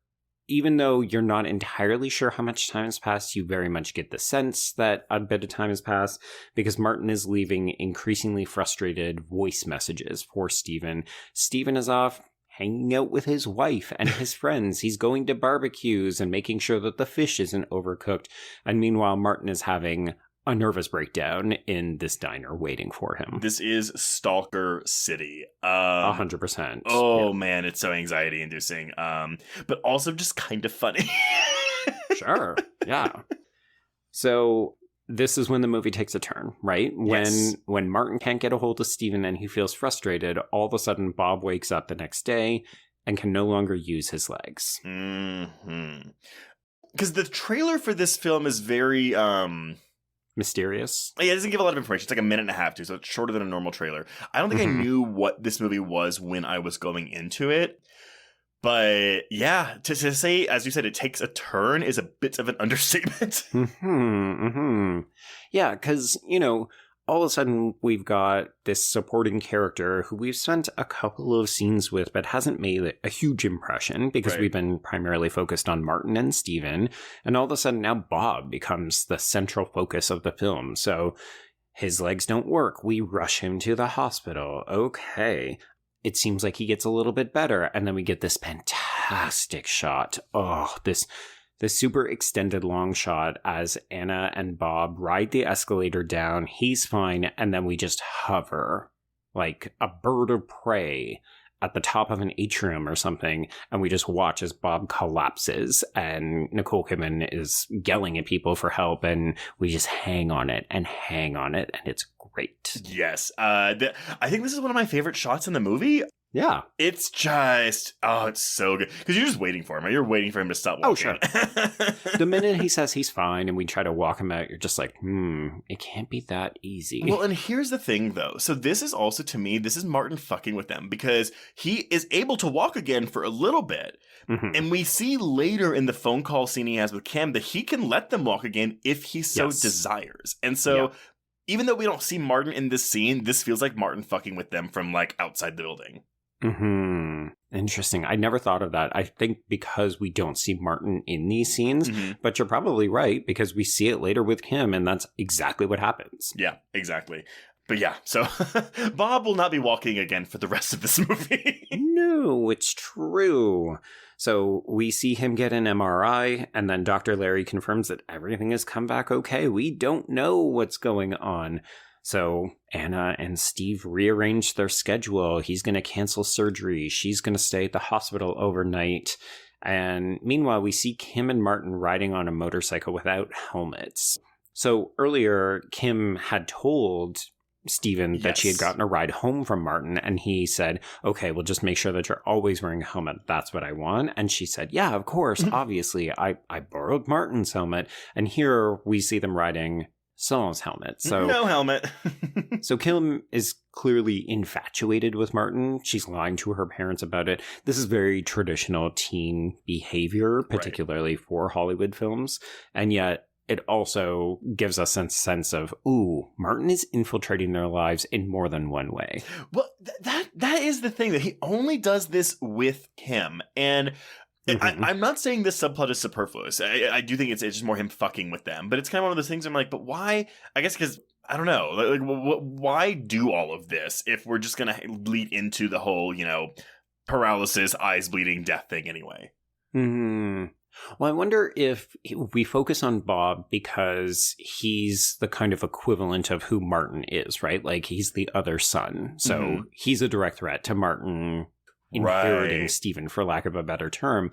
even though you're not entirely sure how much time has passed, you very much get the sense that a bit of time has passed because Martin is leaving increasingly frustrated voice messages for Stephen. Stephen is off hanging out with his wife and his friends. He's going to barbecues and making sure that the fish isn't overcooked. And meanwhile, Martin is having a nervous breakdown in this diner waiting for him. This is Stalker City. 100%. Oh, yeah. Man, it's so anxiety inducing. But also just kind of funny. Sure. Yeah. So this is when the movie takes a turn, right? Yes. When Martin can't get a hold of Stephen and he feels frustrated, all of a sudden Bob wakes up the next day and can no longer use his legs. Mm-hmm. Because the trailer for this film is very mysterious. Yeah, it doesn't give a lot of information. It's like a minute and a half, too, so it's shorter than a normal trailer. I don't think I knew what this movie was when I was going into it. But yeah, to say, as you said, it takes a turn is a bit of an understatement. Yeah, because, all of a sudden we've got this supporting character who we've spent a couple of scenes with but hasn't made a huge impression because we've been primarily focused on Martin and Stephen. And all of a sudden now Bob becomes the central focus of the film. So his legs don't work. We rush him to the hospital. Okay. It seems like he gets a little bit better. And then we get this fantastic shot. Oh, this super extended long shot as Anna and Bob ride the escalator down. He's fine. And then we just hover like a bird of prey at the top of an atrium or something. And we just watch as Bob collapses and Nicole Kidman is yelling at people for help. And we just hang on it. And it's great. Yes. I think this is one of my favorite shots in the movie. Yeah. It's just, it's so good. Because you're just waiting for him, right? You're waiting for him to stop walking. Oh, sure. The minute he says he's fine and we try to walk him out, you're just like, it can't be that easy. Well, and here's the thing, though. So this is also, to me, this is Martin fucking with them because he is able to walk again for a little bit. And we see later in the phone call scene he has with Kim that he can let them walk again if he so desires. And so even though we don't see Martin in this scene, this feels like Martin fucking with them from like outside the building. Interesting. I never thought of that. I think because we don't see Martin in these scenes, but you're probably right because we see it later with Kim and that's exactly what happens. Yeah, exactly. But yeah, so Bob will not be walking again for the rest of this movie. No, it's true. So we see him get an MRI and then Dr. Larry confirms that everything has come back okay. We don't know what's going on. So Anna and Steve rearrange their schedule. He's going to cancel surgery. She's going to stay at the hospital overnight. And meanwhile, we see Kim and Martin riding on a motorcycle without helmets. So earlier, Kim had told Stephen that she had gotten a ride home from Martin. And he said, okay, well, just make sure that you're always wearing a helmet. That's what I want. And she said, yeah, of course. Obviously, I borrowed Martin's helmet. And here we see them riding Saul's helmet. So no helmet. So Kim is clearly infatuated with Martin. She's lying to her parents about it. This is very traditional teen behavior, particularly for Hollywood films. And yet it also gives us a sense of, Martin is infiltrating their lives in more than one way. Well, that is the thing, that he only does this with Kim. And I'm not saying this subplot is superfluous. I do think it's just more him fucking with them. But it's kind of one of those things I'm like, but why? I guess because, I don't know. Like, why do all of this if we're just going to lead into the whole, paralysis, eyes bleeding, death thing anyway? Well, I wonder if we focus on Bob because he's the kind of equivalent of who Martin is, right? Like, he's the other son. So he's a direct threat to Martin inheriting Stephen, for lack of a better term.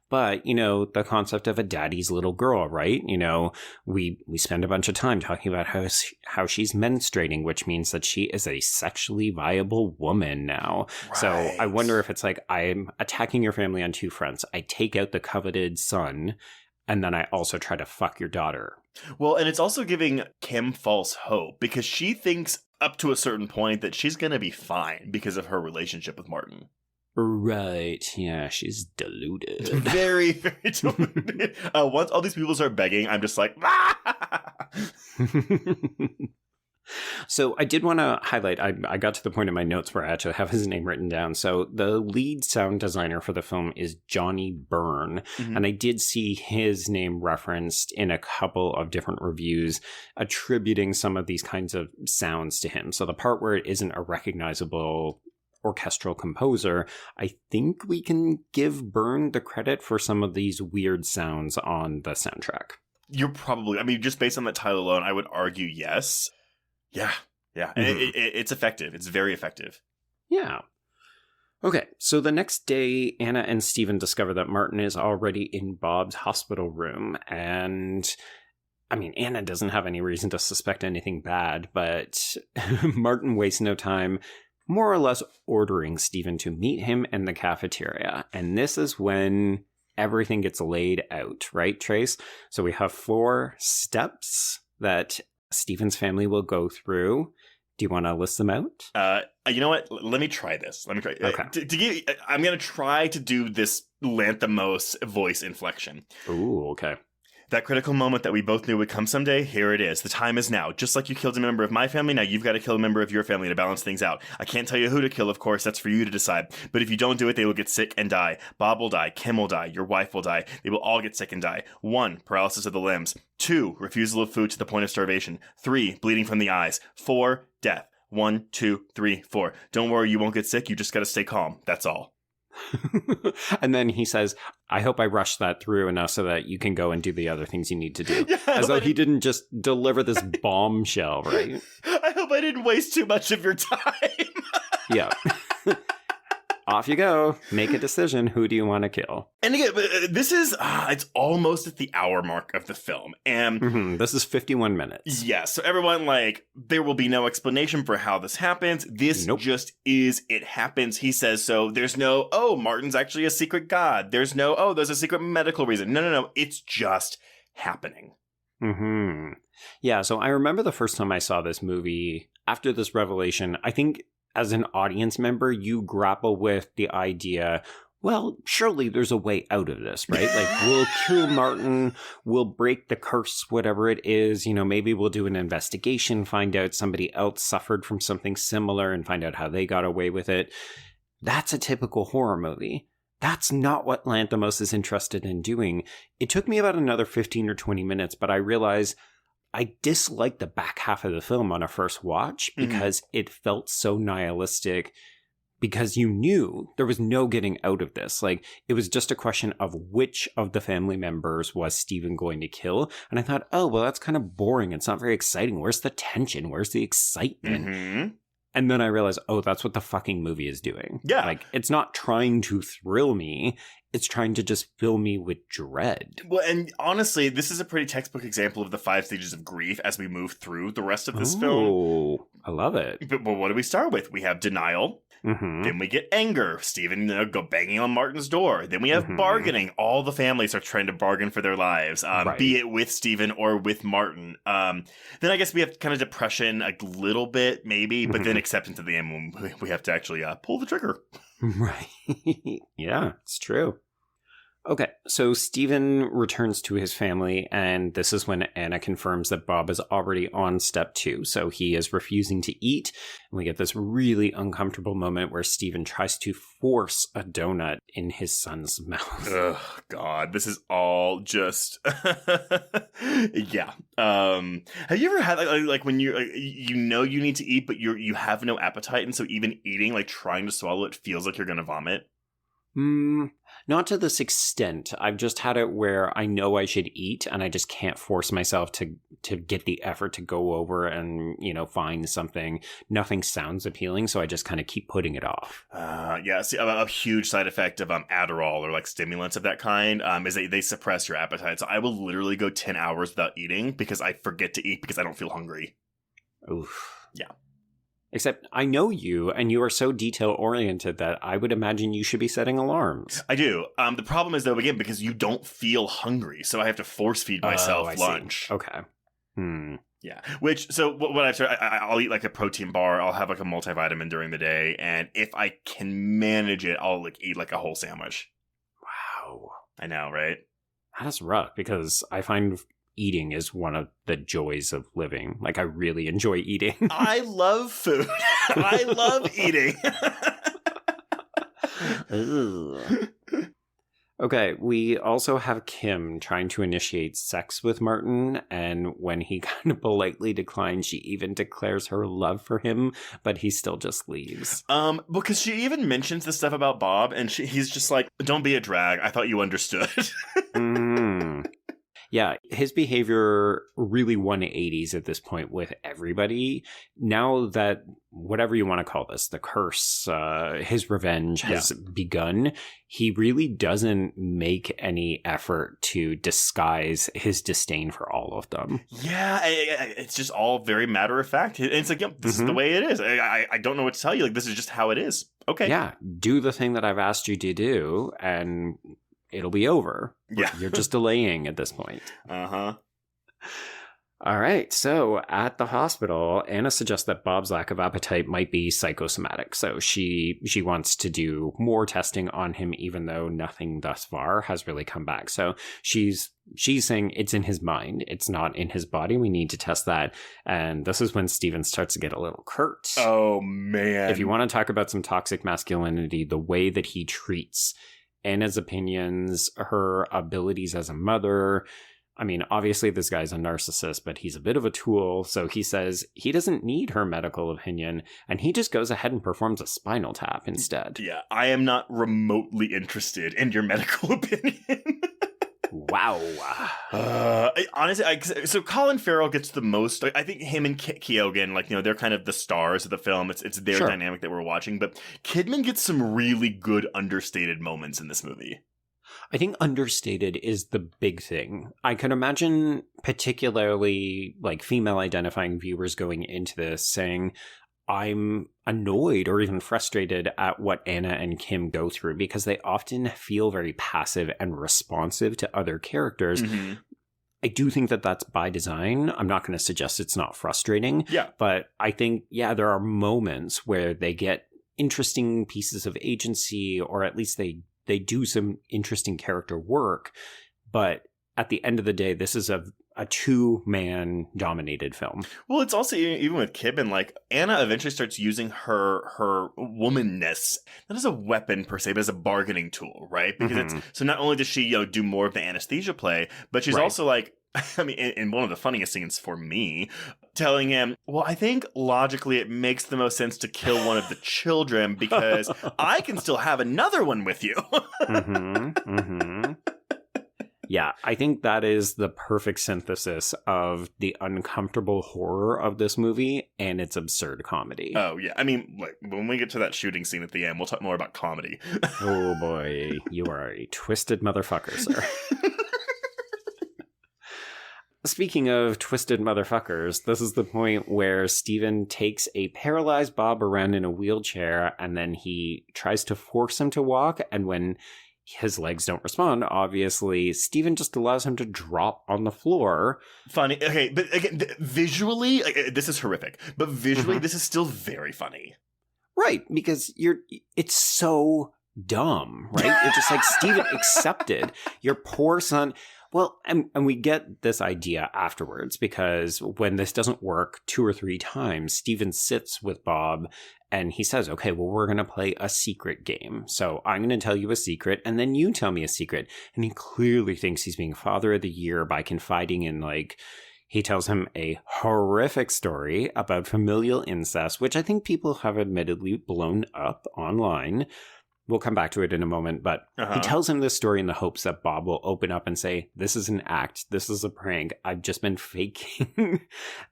But, you know, the concept of a daddy's little girl, right? You know, we spend a bunch of time talking about how she's menstruating, which means that she is a sexually viable woman now. Right. So I wonder if it's like, I'm attacking your family on two fronts. I take out the coveted son, and then I also try to fuck your daughter. Well, and it's also giving Kim false hope because she thinks up to a certain point that she's going to be fine because of her relationship with Martin. Right. Yeah, she's deluded. Very, very deluded. Once all these people start begging, I'm just like, ah! So I did want to highlight, I got to the point in my notes where I actually have his name written down. So the lead sound designer for the film is Johnny Byrne. And I did see his name referenced in a couple of different reviews attributing some of these kinds of sounds to him. So the part where it isn't a recognizable orchestral composer, I think we can give Byrne the credit for some of these weird sounds on the soundtrack. You're probably, I mean, just based on that title alone, I would argue yes. Yeah. It's effective. It's very effective. Yeah. Okay, so the next day, Anna and Stephen discover that Martin is already in Bob's hospital room, and I mean, Anna doesn't have any reason to suspect anything bad, but Martin wastes no time more or less ordering Stephen to meet him in the cafeteria. And this is when everything gets laid out, right, Trace? So we have 4 steps that Stephen's family will go through. Do you want to list them out? You know what? Let me try this. Okay. I'm going to try to do this Lanthimos voice inflection. Ooh, okay. That critical moment that we both knew would come someday, here it is. The time is now. Just like you killed a member of my family, now you've got to kill a member of your family to balance things out. I can't tell you who to kill, of course. That's for you to decide. But if you don't do it, they will get sick and die. Bob will die. Kim will die. Your wife will die. They will all get sick and die. 1, paralysis of the limbs. 2, refusal of food to the point of starvation. 3, bleeding from the eyes. 4, death. 1, 2, 3, 4. Don't worry, you won't get sick. You just got to stay calm. That's all. And then he says, I hope I rushed that through enough so that you can go and do the other things you need to do. As though he didn't just deliver this bombshell, right? I hope I didn't waste too much of your time. Yeah. Off you go. Make a decision. Who do you want to kill? And again, this is, it's almost at the hour mark of the film. And this is 51 minutes. Yeah. So everyone, like, there will be no explanation for how this happens. This just is, it happens. He says so. There's no, oh, Martin's actually a secret god. There's no, oh, there's a secret medical reason. No. It's just happening. Yeah. So I remember the first time I saw this movie, after this revelation, I think as an audience member, you grapple with the idea, well, surely there's a way out of this, right? Like, we'll kill Martin, we'll break the curse, whatever it is. You know, maybe we'll do an investigation, find out somebody else suffered from something similar and find out how they got away with it. That's a typical horror movie. That's not what Lanthimos is interested in doing. It took me about another 15 or 20 minutes, but I realized I disliked the back half of the film on a first watch because it felt so nihilistic, because you knew there was no getting out of this. Like, it was just a question of which of the family members was Stephen going to kill. And I thought, oh, well, that's kind of boring. It's not very exciting. Where's the tension? Where's the excitement? And then I realized, oh, that's what the fucking movie is doing. Yeah. Like, it's not trying to thrill me. It's trying to just fill me with dread. Well, and honestly, this is a pretty textbook example of the 5 stages of grief as we move through the rest of this film. Oh, I love it. But what do we start with? We have denial. Then we get anger. Stephen go banging on Martin's door. Then we have bargaining. All the families are trying to bargain for their lives, be it with Stephen or with Martin. Then I guess we have kind of depression a little bit, maybe, but then acceptance at the end when we have to actually pull the trigger. Right. Yeah, it's true. Okay, so Stephen returns to his family, and this is when Anna confirms that Bob is already on step 2. So he is refusing to eat, and we get this really uncomfortable moment where Stephen tries to force a donut in his son's mouth. Oh, God, this is all just... yeah. Have you ever had, like when you know you need to eat, but you have no appetite, and so even eating, like trying to swallow it, feels like you're going to vomit? Not to this extent. I've just had it where I know I should eat and I just can't force myself to get the effort to go over and, find something. Nothing sounds appealing, so I just kind of keep putting it off. See, a huge side effect of Adderall or like stimulants of that kind is they suppress your appetite. So I will literally go 10 hours without eating because I forget to eat because I don't feel hungry. Oof. Yeah. Except I know you, and you are so detail-oriented that I would imagine you should be setting alarms. I do. The problem is, though, again, because you don't feel hungry, so I have to force-feed myself lunch. See. Okay. Yeah. So what I've said, I'll eat like a protein bar. I'll have like a multivitamin during the day, and if I can manage it, I'll eat like a whole sandwich. Wow. I know, right? That is rough, because I find eating is one of the joys of living. Like, I really enjoy eating. I love food. I love eating. Okay, we also have Kim trying to initiate sex with Martin, and when he kind of politely declines, she even declares her love for him, but he still just leaves. Because she even mentions the stuff about Bob, and he's just like, don't be a drag. I thought you understood. Yeah, his behavior really 180s at this point with everybody. Now that, whatever you want to call this, the curse, his revenge has begun, he really doesn't make any effort to disguise his disdain for all of them. Yeah, it's just all very matter of fact. It's like, yep, this is the way it is. I don't know what to tell you. Like, this is just how it is. Okay. Yeah, do the thing that I've asked you to do, and it'll be over. Yeah. You're just delaying at this point. Uh-huh. All right. So at the hospital, Anna suggests that Bob's lack of appetite might be psychosomatic. So she wants to do more testing on him, even though nothing thus far has really come back. So she's saying it's in his mind. It's not in his body. We need to test that. And this is when Steven starts to get a little curt. Oh, man. If you want to talk about some toxic masculinity, the way that he treats Anna's opinions, her abilities as a mother. I mean, obviously this guy's a narcissist, but he's a bit of a tool. So he says he doesn't need her medical opinion, and he just goes ahead and performs a spinal tap instead. Yeah, I am not remotely interested in your medical opinion. Wow. Honestly, so Colin Farrell gets the most. I think him and Keoghan, they're kind of the stars of the film. It's their dynamic that we're watching. But Kidman gets some really good understated moments in this movie. I think understated is the big thing. I can imagine particularly female identifying viewers going into this saying, I'm annoyed or even frustrated at what Anna and Kim go through because they often feel very passive and responsive to other characters. Mm-hmm. I do think that that's by design. I'm not going to suggest it's not frustrating. Yeah. But I think, there are moments where they get interesting pieces of agency, or at least they do some interesting character work. But at the end of the day, this is a two-man dominated film. Well, it's also, even with Kidman, Anna eventually starts using her womanness, not as a weapon per se, but as a bargaining tool, right? Because so not only does she, do more of the anesthesia play, but she's also in one of the funniest scenes for me, telling him, well, I think logically it makes the most sense to kill one of the children because I can still have another one with you. Yeah, I think that is the perfect synthesis of the uncomfortable horror of this movie and its absurd comedy. Oh, yeah. I mean, when we get to that shooting scene at the end, we'll talk more about comedy. Oh, boy. You are a twisted motherfucker, sir. Speaking of twisted motherfuckers, this is the point where Steven takes a paralyzed Bob around in a wheelchair, and then he tries to force him to walk, and when his legs don't respond, obviously, Steven just allows him to drop on the floor. Funny. Okay, but again, visually, this is horrific. But visually, this is still very funny. Right, because it's so dumb, right? You're just like, Steven, accepted. Your poor son. Well, and we get this idea afterwards, because when this doesn't work 2 or 3 times, Steven sits with Bob and he says, okay, well, we're going to play a secret game. So I'm going to tell you a secret and then you tell me a secret. And he clearly thinks he's being Father of the Year by confiding in, he tells him a horrific story about familial incest, which I think people have admittedly blown up online. we'll come back to it in a moment, but he tells him this story in the hopes that Bob will open up and say, this is an act. This is a prank. I've just been faking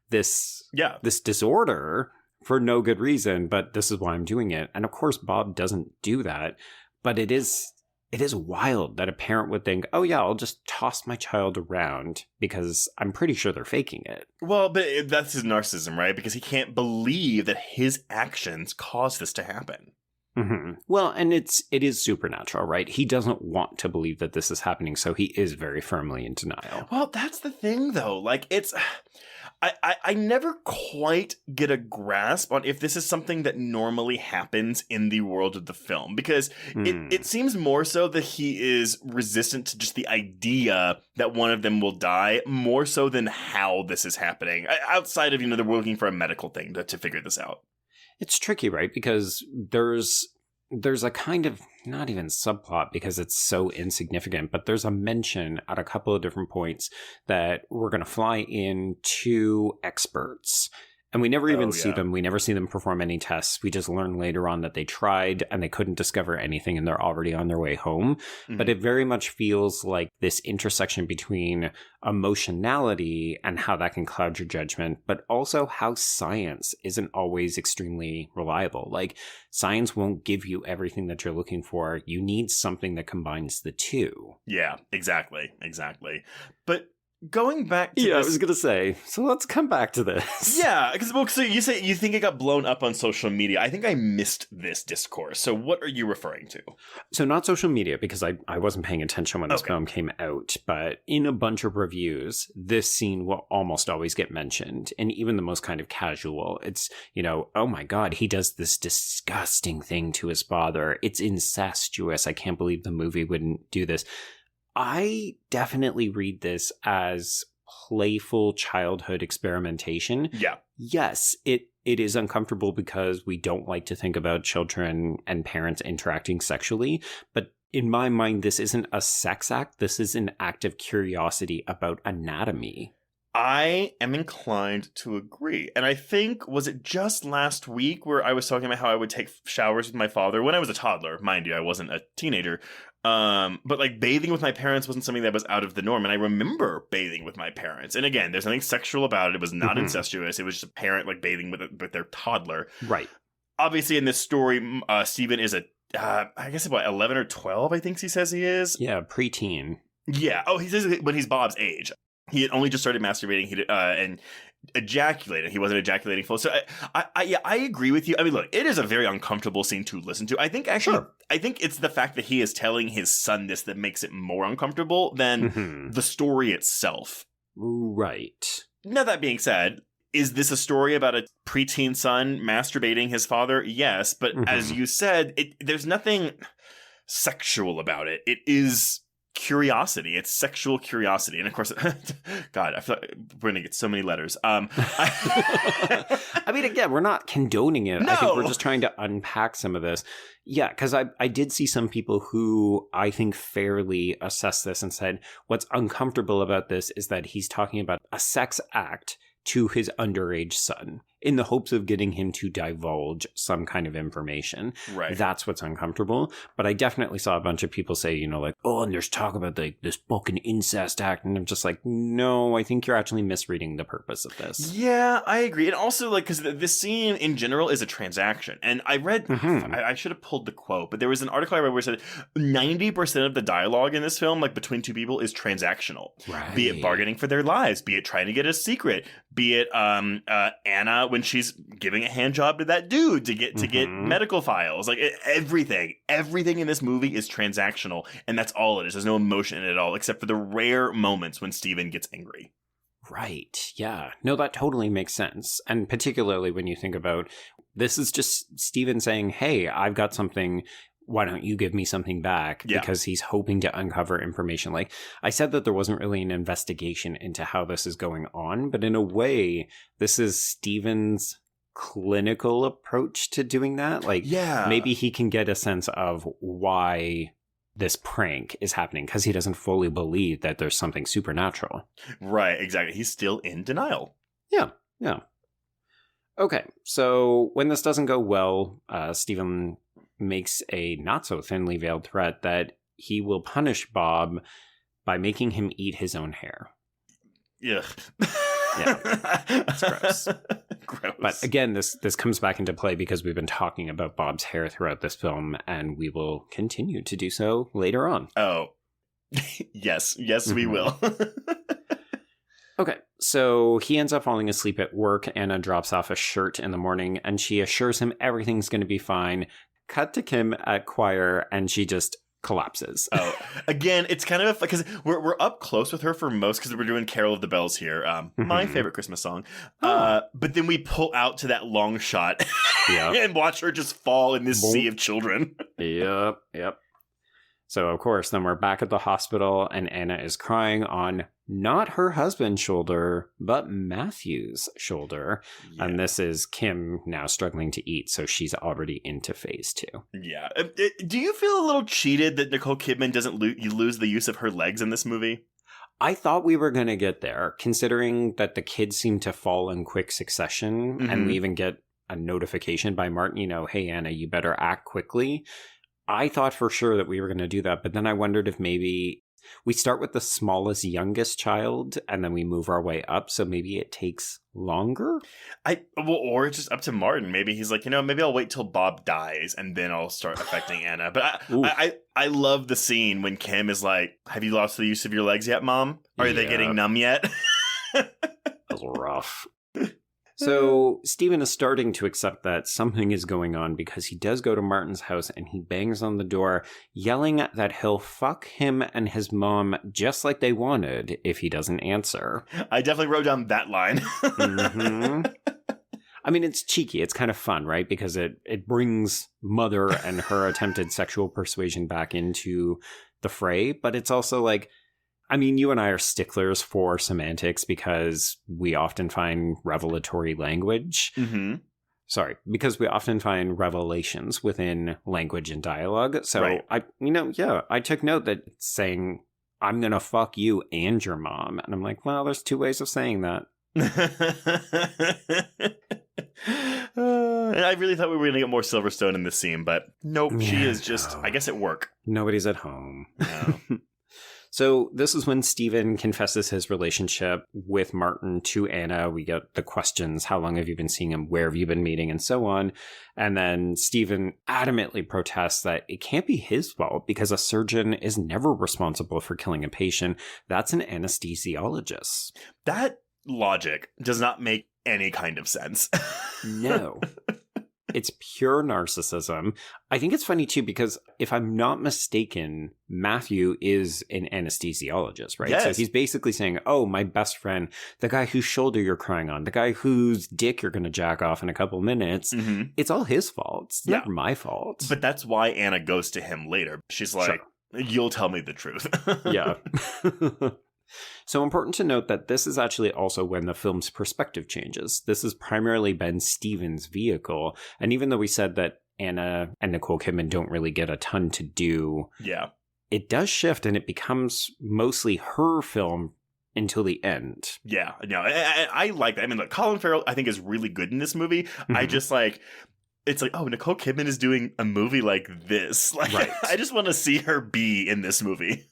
this disorder for no good reason, but this is why I'm doing it. And of course, Bob doesn't do that, but it is wild that a parent would think, oh yeah, I'll just toss my child around because I'm pretty sure they're faking it. Well, but that's his narcissism, right? Because he can't believe that his actions caused this to happen. Mm-hmm. Well, and it is supernatural, right? He doesn't want to believe that this is happening, so he is very firmly in denial. Well, that's the thing, though. Like, it's... I never quite get a grasp on if this is something that normally happens in the world of the film, because it seems more so that he is resistant to just the idea that one of them will die, more so than how this is happening. Outside of, they're looking for a medical thing to figure this out. It's tricky, right? Because there's a kind of, not even subplot because it's so insignificant, but there's a mention at a couple of different points that we're going to fly in two experts. And we never even see them. We never see them perform any tests. We just learn later on that they tried and they couldn't discover anything and they're already on their way home. Mm-hmm. But it very much feels like this intersection between emotionality and how that can cloud your judgment, but also how science isn't always extremely reliable. Like, science won't give you everything that you're looking for. You need something that combines the two. Yeah, exactly. But going back to this... I was going to say, so let's come back to this. Yeah, because so you say you think it got blown up on social media. I think I missed this discourse. So what are you referring to? So not social media, because I wasn't paying attention when this film came out, but in a bunch of reviews, this scene will almost always get mentioned. And even the most kind of casual, it's, oh my God, he does this disgusting thing to his father. It's incestuous. I can't believe the movie wouldn't do this. I definitely read this as playful childhood experimentation. Yeah. Yes, it is uncomfortable because we don't like to think about children and parents interacting sexually. But in my mind, this isn't a sex act. This is an act of curiosity about anatomy. I am inclined to agree. And I think, was it just last week where I was talking about how I would take showers with my father when I was a toddler? Mind you, I wasn't a teenager. But like bathing with my parents wasn't something that was out of the norm. And I remember bathing with my parents. And again, there's nothing sexual about it. It was not incestuous. It was just a parent like bathing with their toddler. Right. Obviously, in this story, Stephen is I guess about 11 or 12, I think he says he is. Yeah, preteen. Yeah. Oh, he says when he's Bob's age. He had only just started masturbating and ejaculated. He wasn't ejaculating full. So I agree with you. I mean, look, it is a very uncomfortable scene to listen to. I think it's the fact that he is telling his son this that makes it more uncomfortable than the story itself. Right. Now, that being said, is this a story about a preteen son masturbating his father? Yes. But as you said, there's nothing sexual about it. It is curiosity. It's sexual curiosity. And of course, God, I feel like we're going to get so many letters. I mean, again, we're not condoning it. No. I think we're just trying to unpack some of this. Yeah, because I did see some people who I think fairly assessed this and said, what's uncomfortable about this is that he's talking about a sex act to his underage son in the hopes of getting him to divulge some kind of information. Right. That's what's uncomfortable. But I definitely saw a bunch of people say, like, oh, and there's talk about this fucking incest act. And I'm just like, no, I think you're actually misreading the purpose of this. Yeah, I agree. And also, like, because this scene in general is a transaction. And I read, I should have pulled the quote, but there was an article I read where it said 90% of the dialogue in this film, like between two people, is transactional. Right. Be it bargaining for their lives, be it trying to get a secret, be it Anna when she's giving a hand job to that dude to get medical files. Like everything in this movie is transactional, and that's all it is. There's no emotion in it at all, except for the rare moments when Steven gets angry. Right. Yeah. No, that totally makes sense. And particularly when you think about this is just Steven saying, hey, I've got something. Why don't you give me something back? Yeah. Because he's hoping to uncover information. Like I said that there wasn't really an investigation into how this is going on, but in a way, this is Steven's clinical approach to doing that. Like maybe he can get a sense of why this prank is happening because he doesn't fully believe that there's something supernatural. Right, exactly. He's still in denial. Yeah. Okay, so when this doesn't go well, Stephen makes a not so thinly veiled threat that he will punish Bob by making him eat his own hair. Ugh. Yeah, it's gross. Gross. But again, this comes back into play because we've been talking about Bob's hair throughout this film, and we will continue to do so later on. Oh, yes, we will. Okay, so he ends up falling asleep at work. Anna drops off a shirt in the morning, and she assures him everything's going to be fine. Cut to Kim at choir, and she just collapses. Oh, again, it's kind of because we're up close with her for most because we're doing Carol of the Bells here, my favorite Christmas song. But then we pull out to that long shot and watch her just fall in this sea of children. Yep. So, of course, then we're back at the hospital, and Anna is crying on not her husband's shoulder, but Matthew's shoulder. Yeah. And this is Kim now struggling to eat, so she's already into phase 2. Yeah. Do you feel a little cheated that Nicole Kidman doesn't lose the use of her legs in this movie? I thought we were going to get there, considering that the kids seem to fall in quick succession, and we even get a notification by Martin, hey, Anna, you better act quickly. I thought for sure that we were going to do that, but then I wondered if maybe we start with the smallest, youngest child, and then we move our way up, so maybe it takes longer? Or it's just up to Martin. Maybe he's like, maybe I'll wait till Bob dies, and then I'll start affecting Anna. But I love the scene when Kim is like, have you lost the use of your legs yet, Mom? Are they getting numb yet? That's rough. So Stephen is starting to accept that something is going on because he does go to Martin's house and he bangs on the door, yelling that he'll fuck him and his mom just like they wanted if he doesn't answer. I definitely wrote down that line. I mean, it's cheeky. It's kind of fun, right? Because it brings Mother and her attempted sexual persuasion back into the fray. But it's also like, I mean, you and I are sticklers for semantics because we often find revelatory language. Because we often find revelations within language and dialogue. So, right. I took note that it's saying, I'm going to fuck you and your mom. And I'm like, well, there's two ways of saying that. And I really thought we were going to get more Silverstone in this scene, but nope, she is just, I guess, at work. Nobody's at home. No. So this is when Stephen confesses his relationship with Martin to Anna. We get the questions, how long have you been seeing him? Where have you been meeting? And so on. And then Stephen adamantly protests that it can't be his fault because a surgeon is never responsible for killing a patient. That's an anesthesiologist. That logic does not make any kind of sense. No. It's pure narcissism. I think it's funny, too, because if I'm not mistaken, Matthew is an anesthesiologist, right? Yes. So he's basically saying, oh, my best friend, the guy whose shoulder you're crying on, the guy whose dick you're going to jack off in a couple minutes, it's all his fault. It's never my fault. But that's why Anna goes to him later. She's like, you'll tell me the truth. Yeah. So important to note that this is actually also when the film's perspective changes. This has primarily been Stephen's vehicle. And even though we said that Anna and Nicole Kidman don't really get a ton to do, it does shift and it becomes mostly her film until the end. Yeah, no, I like that. I mean, look, Colin Farrell, I think, is really good in this movie. I just it's like, oh, Nicole Kidman is doing a movie like this. Like, right. I just want to see her be in this movie.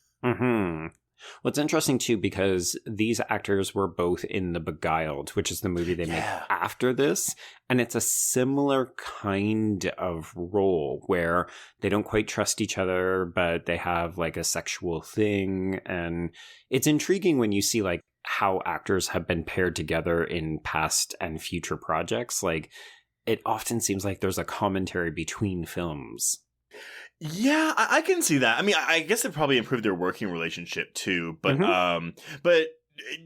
Well, it's interesting, too, because these actors were both in The Beguiled, which is the movie they make after this. And it's a similar kind of role where they don't quite trust each other, but they have like a sexual thing. And it's intriguing when you see like how actors have been paired together in past and future projects. Like, it often seems like there's a commentary between films. Yeah, I can see that. I mean, I guess it probably improved their working relationship too. But but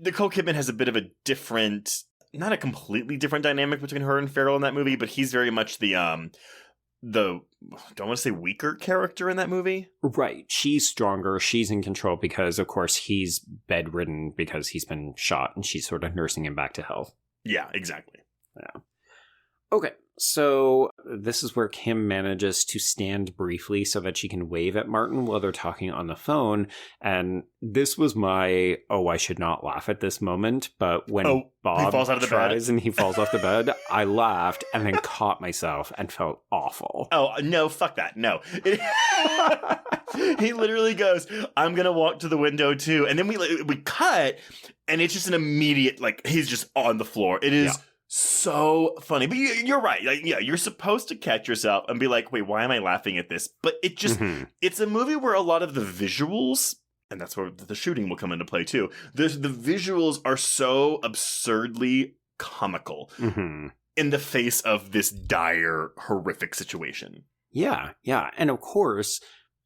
Nicole Kidman has a bit of a different, not a completely different dynamic between her and Farrell in that movie, but he's very much the don't want to say weaker character in that movie. Right. She's stronger. She's in control because, of course, he's bedridden because he's been shot and she's sort of nursing him back to health. Yeah, exactly. Yeah. Okay. So this is where Kim manages to stand briefly so that she can wave at Martin while they're talking on the phone. And this was my, I should not laugh at this moment. But when Bob he falls out of the bed and he falls off the bed, I laughed and then caught myself and felt awful. Oh, no, fuck that. No. He literally goes, I'm going to walk to the window too. And then we cut and it's just an immediate, like, he's just on the floor. It is so funny. But you're right. Like, yeah, you're supposed to catch yourself and be like, wait, why am I laughing at this? But it just, it's a movie where a lot of the visuals, and that's where the shooting will come into play too. The visuals are so absurdly comical in the face of this dire, horrific situation. Yeah. And of course,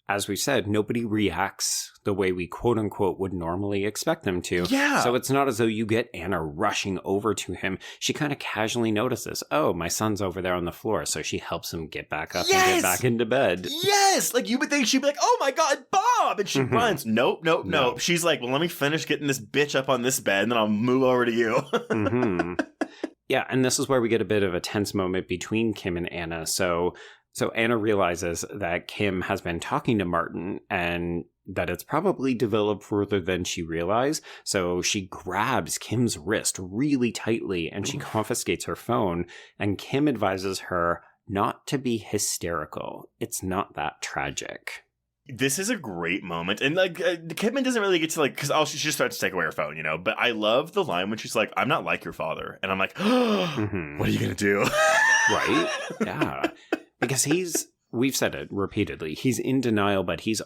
as we said, nobody reacts the way we quote unquote would normally expect them to. Yeah. So it's not as though you get Anna rushing over to him. She kind of casually notices, oh, my son's over there on the floor. So she helps him get back up and get back into bed. Yes. Like you would think she'd be like, oh my God, Bob. And she runs. Nope. She's like, well, let me finish getting this bitch up on this bed and then I'll move over to you. Yeah. And this is where we get a bit of a tense moment between Kim and Anna. So Anna realizes that Kim has been talking to Martin and that it's probably developed further than she realized. So she grabs Kim's wrist really tightly and she confiscates her phone. And Kim advises her not to be hysterical. It's not that tragic. This is a great moment. And like Kidman doesn't really get to like, because she just starts to take away her phone, you know. But I love the line when she's like, I'm not like your father. And I'm like, what are you going to do? Right? Yeah. Because we've said it repeatedly, he's in denial, but he's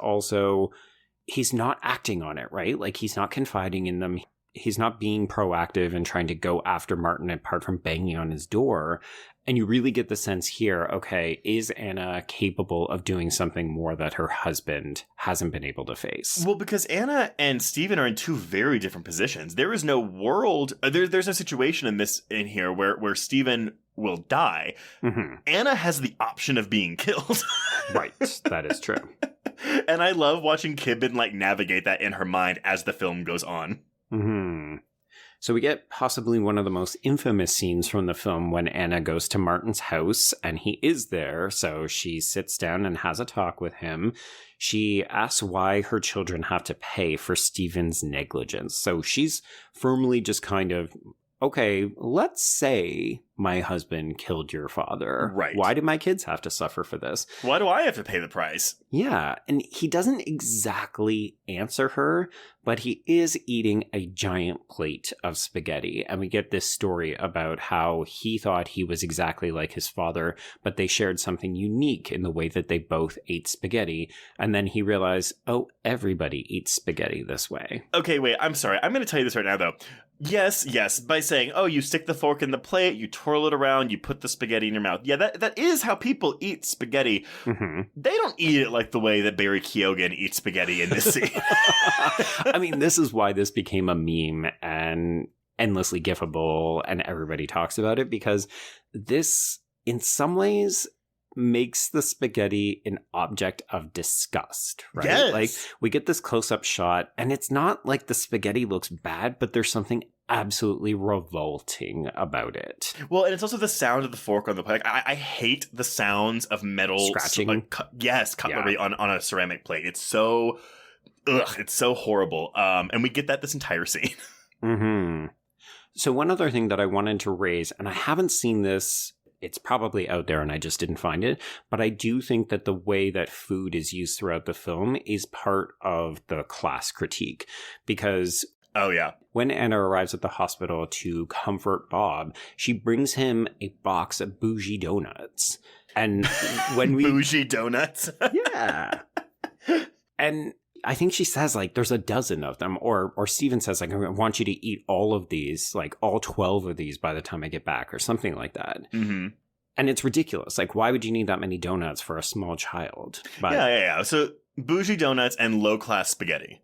not acting on it, right? Like he's not confiding in them. He's not being proactive and trying to go after Martin apart from banging on his door. And you really get the sense here, okay, is Anna capable of doing something more that her husband hasn't been able to face? Well, because Anna and Stephen are in two very different positions. There is no world, there's no situation in here where Stephen will die. Anna has the option of being killed. Right, that is true. And I love watching Kidman like navigate that in her mind as the film goes on. So we get possibly one of the most infamous scenes from the film when Anna goes to Martin's house and he is there. So she sits down and has a talk with him. She asks why her children have to pay for Stephen's negligence. So she's firmly just kind of, okay, let's say my husband killed your father. Right. Why do my kids have to suffer for this? Why do I have to pay the price? Yeah, and he doesn't exactly answer her, but he is eating a giant plate of spaghetti. And we get this story about how he thought he was exactly like his father, but they shared something unique in the way that they both ate spaghetti. And then he realized, oh, everybody eats spaghetti this way. Okay, wait, I'm sorry. I'm going to tell you this right now, though. Yes, by saying, oh, you stick the fork in the plate, you twirl it around, you put the spaghetti in your mouth. Yeah, that is how people eat spaghetti. They don't eat it like the way that Barry Keoghan eats spaghetti in this scene. I mean, this is why this became a meme and endlessly gifable, and everybody talks about it, because this, in some ways, makes the spaghetti an object of disgust, right? Yes. Like, we get this close-up shot, and it's not like the spaghetti looks bad, but there's something absolutely revolting about it. Well, and it's also the sound of the fork on the plate. I hate the sounds of metal scratching. Cutlery on a ceramic plate. It's so it's so horrible. And we get this entire scene. So one other thing that I wanted to raise, and I haven't seen this, it's probably out there and I just didn't find it, but I do think that the way that food is used throughout the film is part of the class critique, because when Anna arrives at the hospital to comfort Bob, she brings him a box of bougie donuts. And when we... Bougie donuts? Yeah. And I think she says, like, there's a dozen of them. Or Steven says, like, I want you to eat all of these, like, all 12 of these by the time I get back, or something like that. And it's ridiculous. Like, why would you need that many donuts for a small child? But, yeah. So, bougie donuts and low-class spaghetti.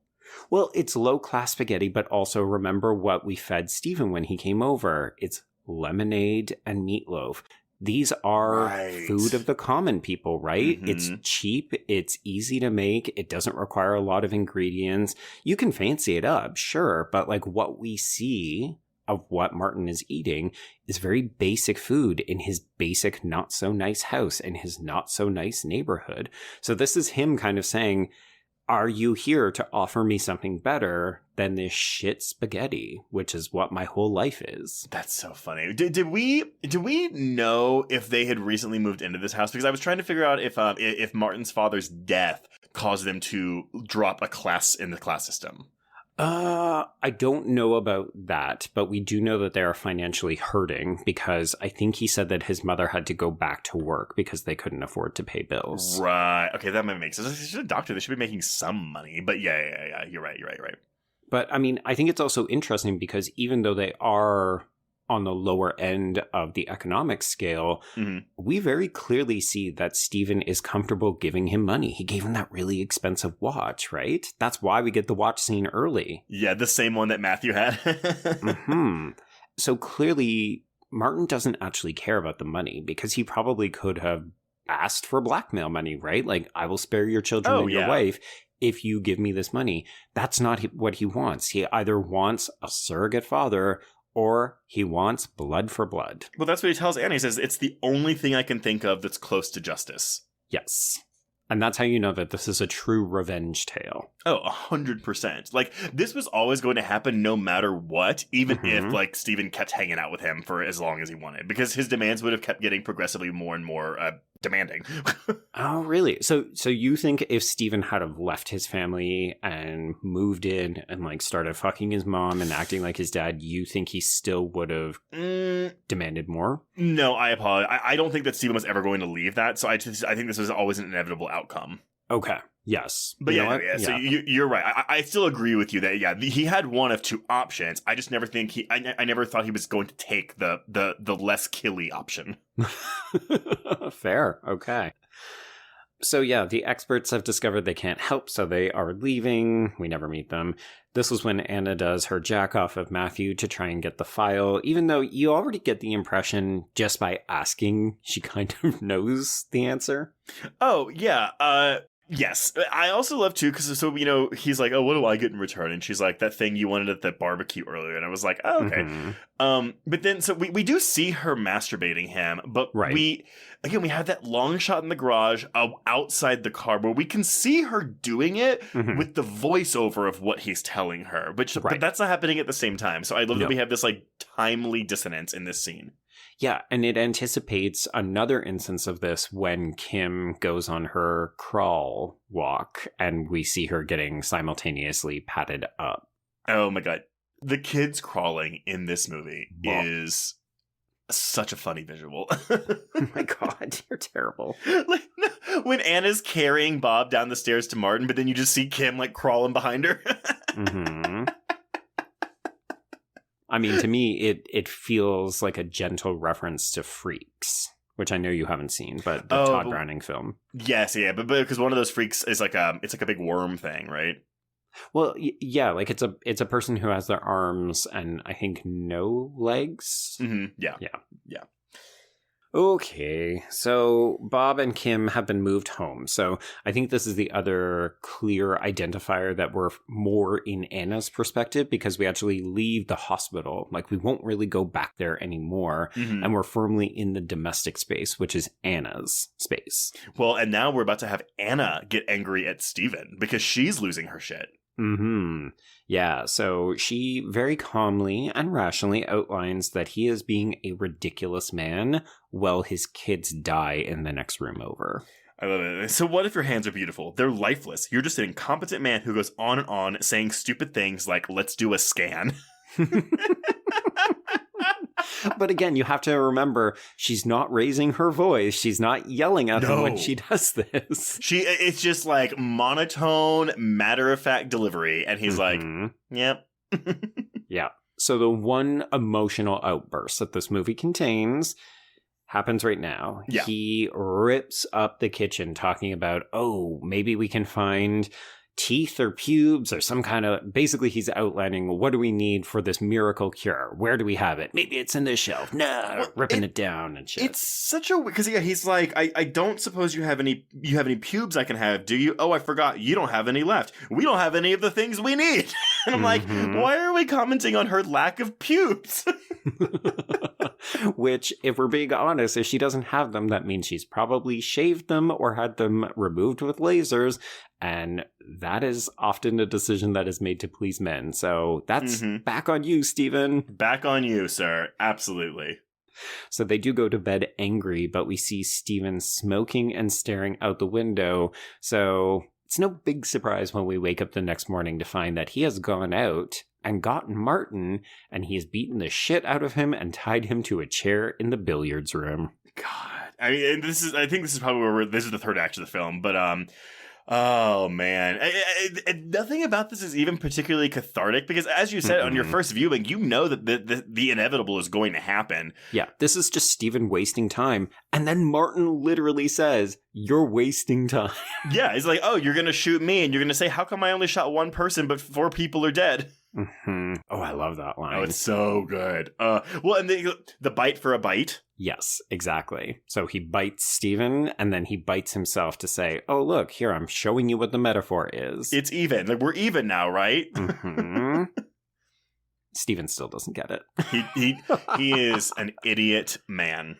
Well, it's low-class spaghetti, but also remember what we fed Steven when he came over. It's lemonade and meatloaf. These are food of the common people, right? It's cheap. It's easy to make. It doesn't require a lot of ingredients. You can fancy it up, sure. But like what we see of what Martin is eating is very basic food in his basic not so nice house in his not so nice neighborhood. So this is him kind of saying, are you here to offer me something better than this shit spaghetti, which is what my whole life is? That's so funny. Did we know if they had recently moved into this house? Because I was trying to figure out if Martin's father's death caused them to drop a class in the class system. I don't know about that, but we do know that they are financially hurting because I think he said that his mother had to go back to work because they couldn't afford to pay bills. Right. Okay, that might make sense. She's a doctor. They should be making some money. But yeah. You're right. But I mean, I think it's also interesting because even though they are on the lower end of the economic scale, we very clearly see that Stephen is comfortable giving him money. He gave him that really expensive watch, right? That's why we get the watch scene early. Yeah, the same one that Matthew had. So clearly, Martin doesn't actually care about the money because he probably could have asked for blackmail money, right? Like, I will spare your children and your wife if you give me this money. That's not what he wants. He either wants a surrogate father or he wants blood for blood. Well, that's what he tells Anna. He says, it's the only thing I can think of that's close to justice. Yes. And that's how you know that this is a true revenge tale. Oh, 100%. Like, this was always going to happen no matter what, even if, like, Stephen kept hanging out with him for as long as he wanted, because his demands would have kept getting progressively more and more demanding. Oh, really? So you think if Stephen had have left his family and moved in and, like, started fucking his mom and acting like his dad, you think he still would have demanded more? No, I apologize. I don't think that Stephen was ever going to leave that, so I think this was always an inevitable outcome. Okay. Yes. But so you're right. I still agree with you that, he had one of two options. I just never think I never thought he was going to take the less killy option. Fair. Okay. So the experts have discovered they can't help, so they are leaving. We never meet them. This is when Anna does her jack off of Matthew to try and get the file, even though you already get the impression just by asking, she kind of knows the answer. Oh, yeah. Yes. I also love, too, because, he's like, oh, what do I get in return? And she's like, that thing you wanted at that barbecue earlier. And I was like, oh, okay. But then, so we do see her masturbating him, but we have that long shot in the garage outside the car where we can see her doing it with the voiceover of what he's telling her. But that's not happening at the same time. So I love that we have this, like, timely dissonance in this scene. Yeah, and it anticipates another instance of this when Kim goes on her crawl walk and we see her getting simultaneously patted up. Oh my god. The kids crawling in this movie is such a funny visual. Oh my god, you're terrible. Like, when Anna's carrying Bob down the stairs to Martin, but then you just see Kim, like, crawling behind her. I mean, to me, it feels like a gentle reference to Freaks, which I know you haven't seen, but the Todd Browning film. Yes, yeah, but because one of those freaks is like a big worm thing, right? Well, yeah, like it's a person who has their arms and I think no legs. Yeah. Okay, so Bob and Kim have been moved home. So I think this is the other clear identifier that we're more in Anna's perspective because we actually leave the hospital. Like, we won't really go back there anymore. And we're firmly in the domestic space, which is Anna's space. Well, and now we're about to have Anna get angry at Stephen because she's losing her shit. Yeah, so she very calmly and rationally outlines that he is being a ridiculous man while his kids die in the next room over. I love it. So what if your hands are beautiful? They're lifeless. You're just an incompetent man who goes on and on saying stupid things like, let's do a scan. But again, you have to remember, she's not raising her voice. She's not yelling at him when she does this. It's just like monotone, matter-of-fact delivery. And he's like, yep. Yeah. So the one emotional outburst that this movie contains happens right now. Yeah. He rips up the kitchen talking about, maybe we can find teeth or pubes or some kind of, basically he's outlining, what do we need for this miracle cure? Where do we have it? Maybe it's in this shelf. No, ripping it down and shit. It's such a, because he's like, I don't suppose you have any pubes I can have, do you? Oh, I forgot, you don't have any left. We don't have any of the things we need. And I'm like, why are we commenting on her lack of pubes? Which, if we're being honest, if she doesn't have them, that means she's probably shaved them or had them removed with lasers. And that is often a decision that is made to please men. So that's back on you, Stephen. Back on you, sir. Absolutely. So they do go to bed angry, but we see Stephen smoking and staring out the window. So it's no big surprise when we wake up the next morning to find that he has gone out and gotten Martin, and he has beaten the shit out of him and tied him to a chair in the billiards room. God. I mean, I think this is probably where this is the third act of the film, but oh man, nothing about this is even particularly cathartic, because as you said on your first viewing, you know that the inevitable is going to happen. Yeah, this is just Stephen wasting time, and then Martin literally says, "You're wasting time." Yeah, he's like, "Oh, you're gonna shoot me, and you're gonna say, how come I only shot one person, but 4 people are dead?" Oh, I love that line. Oh, it's so good. Well, and the bite for a bite. Yes, exactly. So he bites Stephen, and then he bites himself to say, "Oh, look, here, I'm showing you what the metaphor is. It's even. Like, we're even now, right?" Stephen still doesn't get it. He is an idiot man.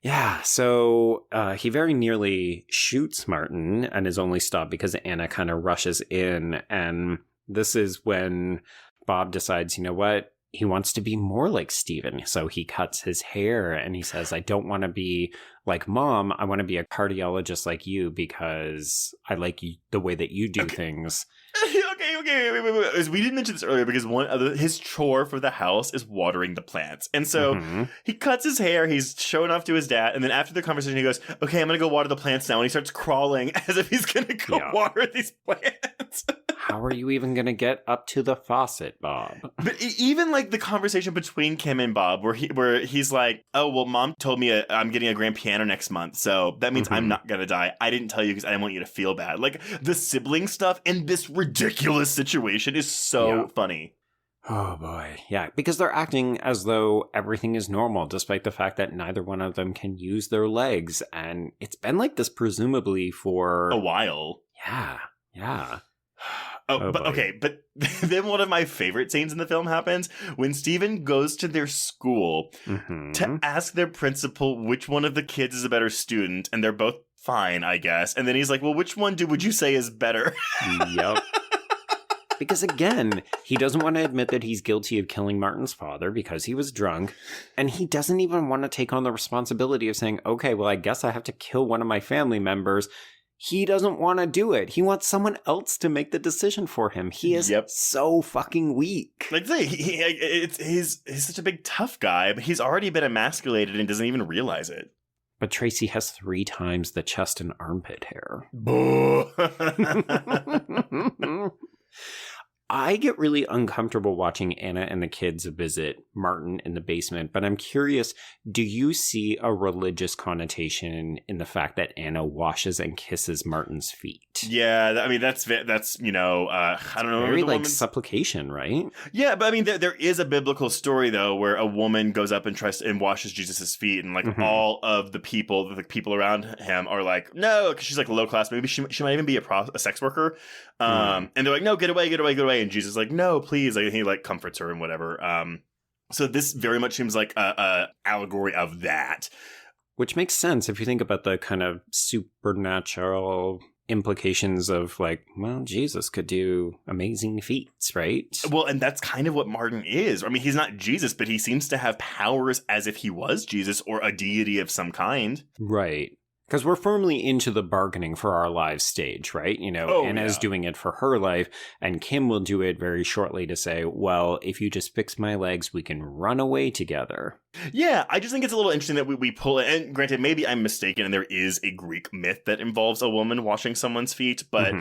Yeah, so he very nearly shoots Martin and is only stopped because Anna kind of rushes in, and this is when Bob decides, you know what? He wants to be more like Stephen. So he cuts his hair and he says, "I don't want to be like Mom. I want to be a cardiologist like you because I like you, the way that you do things." Okay. Wait. We didn't mention this earlier because his chore for the house is watering the plants. And so he cuts his hair, he's showing off to his dad, and then after the conversation he goes, "Okay, I'm going to go water the plants now." And he starts crawling as if he's going to go water these plants. How are you even going to get up to the faucet, Bob? But even like the conversation between Kim and Bob where he's like, "Oh, well, Mom told me I'm getting a grand piano next month, so that means I'm not going to die. I didn't tell you because I didn't want you to feel bad." Like, the sibling stuff in this ridiculous situation is so funny. Oh boy. Yeah, because they're acting as though everything is normal, despite the fact that neither one of them can use their legs. And it's been like this presumably for a while. Yeah. But then one of my favorite scenes in the film happens when Stephen goes to their school to ask their principal which one of the kids is a better student, and they're both fine, I guess. And then he's like, "Well, which one would you say is better?" Yep. Because again, he doesn't want to admit that he's guilty of killing Martin's father because he was drunk. And he doesn't even want to take on the responsibility of saying, "Okay, well, I guess I have to kill one of my family members." He doesn't want to do it. He wants someone else to make the decision for him. He is so fucking weak. Like I say, he's such a big tough guy, but he's already been emasculated and doesn't even realize it. But Tracy has 3 times the chest and armpit hair. Boo. I get really uncomfortable watching Anna and the kids visit Martin in the basement, but I'm curious, do you see a religious connotation in the fact that Anna washes and kisses Martin's feet? Yeah, I mean, that's I don't know. Very like supplication, right? Yeah, but I mean, there is a biblical story, though, where a woman goes up and tries and washes Jesus' feet, and like all of the people around him are like, "No," because she's like low class. Maybe she might even be a sex worker. And they're like, "No, get away." And Jesus is like, "No, please." Like, he like comforts her and whatever. So this very much seems like a allegory of that. Which makes sense if you think about the kind of supernatural implications of like, well, Jesus could do amazing feats, right? Well, and that's kind of what Martin is. I mean, he's not Jesus, but he seems to have powers as if he was Jesus or a deity of some kind. Right. Because we're firmly into the bargaining for our lives stage, right? You know, Anna's doing it for her life, and Kim will do it very shortly to say, "Well, if you just fix my legs, we can run away together." Yeah, I just think it's a little interesting that we pull it. And granted, maybe I'm mistaken, and there is a Greek myth that involves a woman washing someone's feet, but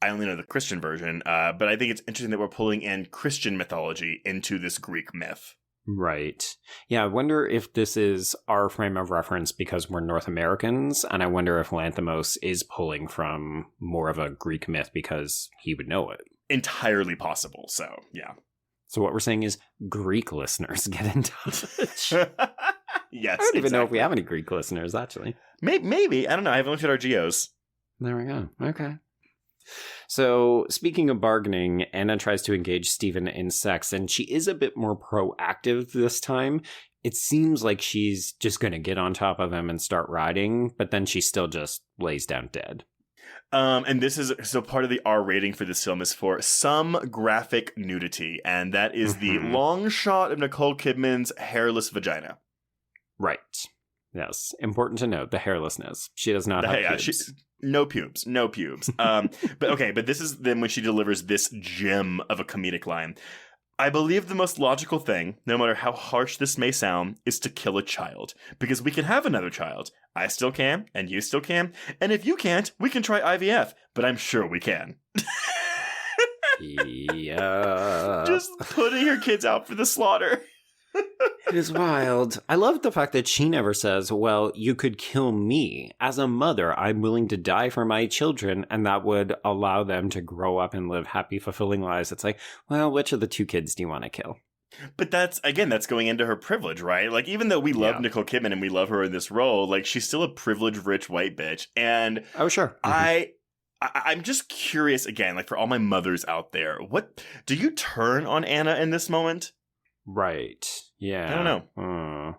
I only know the Christian version. But I think it's interesting that we're pulling in Christian mythology into this Greek myth. Right. Yeah, I wonder if this is our frame of reference because we're North Americans, and I wonder if Lanthimos is pulling from more of a Greek myth because he would know it. Entirely possible, so yeah. So what we're saying is Greek listeners, get in touch. Yes, I don't even know if we have any Greek listeners, actually. Maybe. I don't know. I haven't looked at our geos. There we go. Okay. So, speaking of bargaining, Anna tries to engage Stephen in sex, and she is a bit more proactive this time. It seems like she's just going to get on top of him and start riding, but then she still just lays down dead. And this is, so part of the R rating for this film is for some graphic nudity, and that is the long shot of Nicole Kidman's hairless vagina. Right. Yes. Important to note, the hairlessness. She does not have pubes. No pubes. But this is then when she delivers this gem of a comedic line. I believe the most logical thing, no matter how harsh this may sound, is to kill a child. Because we can have another child. I still can, and you still can. And if you can't, we can try IVF. But I'm sure we can. Yeah. Just putting her kids out for the slaughter. It is wild. I love the fact that she never says, well, you could kill me. As a mother, I'm willing to die for my children, and that would allow them to grow up and live happy, fulfilling lives. It's like, well, which of the two kids do you want to kill? But that's going into her privilege, right? Like, even though we love Nicole Kidman and we love her in this role, like, she's still a privileged, rich white bitch. And oh, sure. I'm just curious, again, like, for all my mothers out there, what do you turn on Anna in this moment? Right. Yeah. I don't know.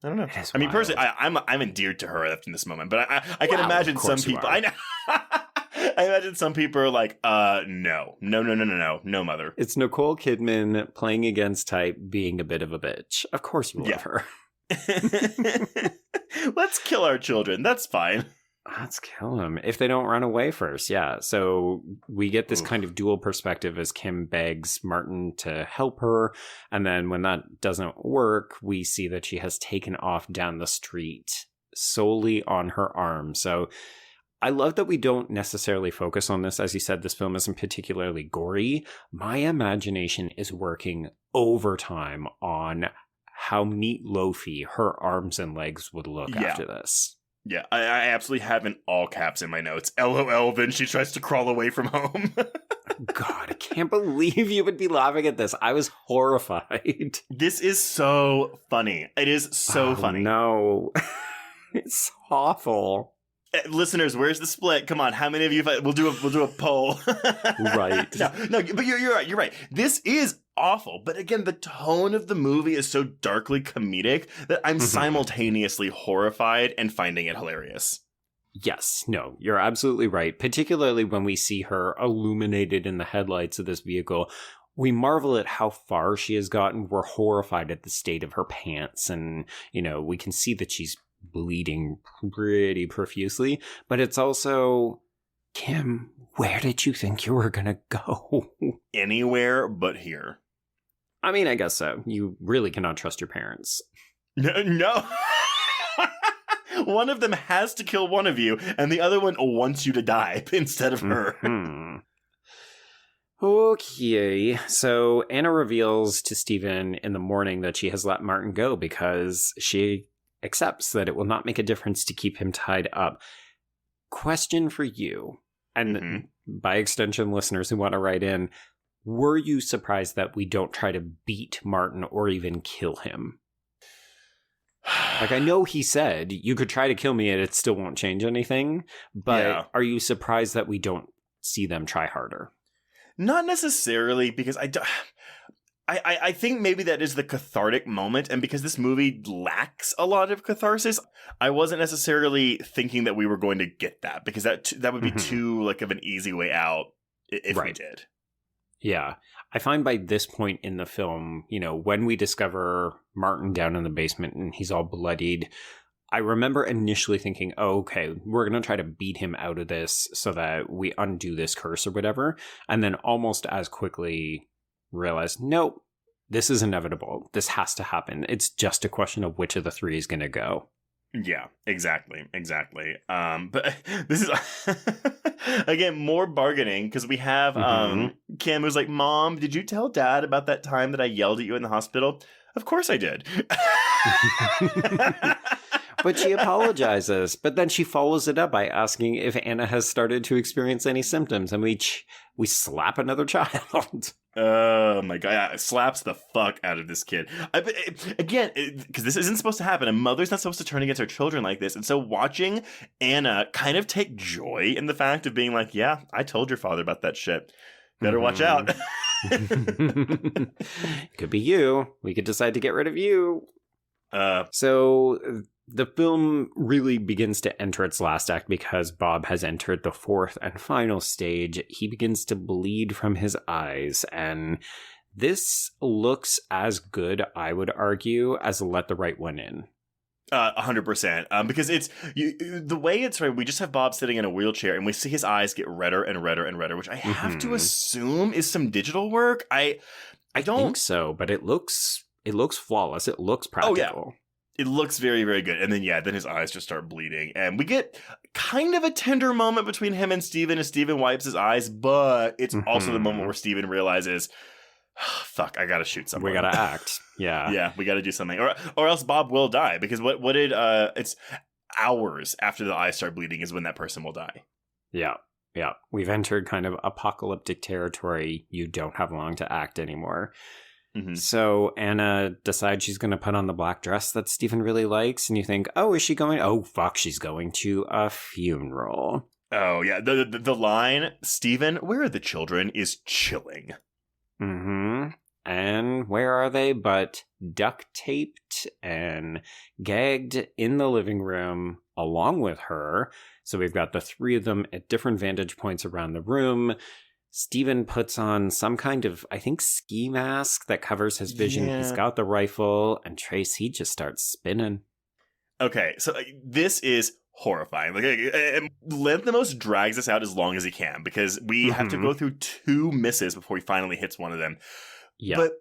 I don't know. I mean, personally, I'm endeared to her in this moment, but I can imagine some people. I know. I imagine some people are like, no, mother. It's Nicole Kidman playing against type, being a bit of a bitch. Of course you love her. Let's kill our children. That's fine. Let's kill them if they don't run away first. Yeah. So we get this kind of dual perspective as Kim begs Martin to help her. And then when that doesn't work, we see that she has taken off down the street solely on her arm. So I love that we don't necessarily focus on this. As you said, this film isn't particularly gory. My imagination is working overtime on how meatloafy her arms and legs would look after this. Yeah, I absolutely have in all caps in my notes. LOL, then she tries to crawl away from home. God, I can't believe you would be laughing at this. I was horrified. This is so funny. It is so funny. No, it's awful. Listeners, where's the split? Come on, how many of you? We'll do a poll. Right. No, but you're right. You're right. This is awful. But again, the tone of the movie is so darkly comedic that I'm simultaneously horrified and finding it hilarious. Yes, no, you're absolutely right. Particularly when we see her illuminated in the headlights of this vehicle. We marvel at how far she has gotten. We're horrified at the state of her pants. And, we can see that she's bleeding pretty profusely. But it's also, Kim, where did you think you were going to go? Anywhere but here. I mean, I guess so. You really cannot trust your parents. No. One of them has to kill one of you, and the other one wants you to die instead of her. Okay, so Anna reveals to Stephen in the morning that she has let Martin go because she accepts that it will not make a difference to keep him tied up. Question for you, and by extension, listeners who want to write in, were you surprised that we don't try to beat Martin or even kill him? Like, I know he said, you could try to kill me and it still won't change anything, but are you surprised that we don't see them try harder? Not necessarily, because I think maybe that is the cathartic moment, and because this movie lacks a lot of catharsis, I wasn't necessarily thinking that we were going to get that, because that would be too like of an easy way out if we did. Yeah. I find by this point in the film, when we discover Martin down in the basement and he's all bloodied, I remember initially thinking, oh, okay, we're going to try to beat him out of this so that we undo this curse or whatever. And then almost as quickly realized, nope, this is inevitable. This has to happen. It's just a question of which of the three is going to go. Yeah, exactly. But this is, again, more bargaining, because we have Kim who's like, Mom, did you tell Dad about that time that I yelled at you in the hospital? Of course I did. But she apologizes. But then she follows it up by asking if Anna has started to experience any symptoms. And we slap another child. Oh my God. It slaps the fuck out of this kid. Again, because this isn't supposed to happen. A mother's not supposed to turn against her children like this. And so watching Anna kind of take joy in the fact of being like, yeah, I told your father about that shit. Better watch out. Could be you. We could decide to get rid of you. So the film really begins to enter its last act because Bob has entered the fourth and final stage. He begins to bleed from his eyes, and this looks as good, I would argue, as Let the Right One In. 100%. Because it's the way it's right. We just have Bob sitting in a wheelchair, and we see his eyes get redder and redder and redder, which I have to assume is some digital work. I don't think so, but it looks flawless. It looks practical. Oh, yeah. It looks very, very good. And then, then his eyes just start bleeding. And we get kind of a tender moment between him and Steven as Steven wipes his eyes, but it's also the moment where Steven realizes, fuck, I gotta shoot someone. We gotta act. Yeah. Yeah, we gotta do something. Or else Bob will die. Because what did, it's hours after the eyes start bleeding is when that person will die. Yeah. Yeah. We've entered kind of apocalyptic territory. You don't have long to act anymore. So Anna decides she's going to put on the black dress that Stephen really likes. And you think, oh, is she going? Oh, fuck, she's going to a funeral. Oh, yeah. The line, Stephen, where are the children, is chilling. And where are they but duct taped and gagged in the living room along with her. So we've got the three of them at different vantage points around the room. Stephen puts on some kind of, I think, ski mask that covers his vision. Yeah. He's got the rifle, and Trace, he just starts spinning. Okay, so this is horrifying. Lanthimos drags us out as long as he can, because we have to go through 2 misses before he finally hits one of them. Yeah. But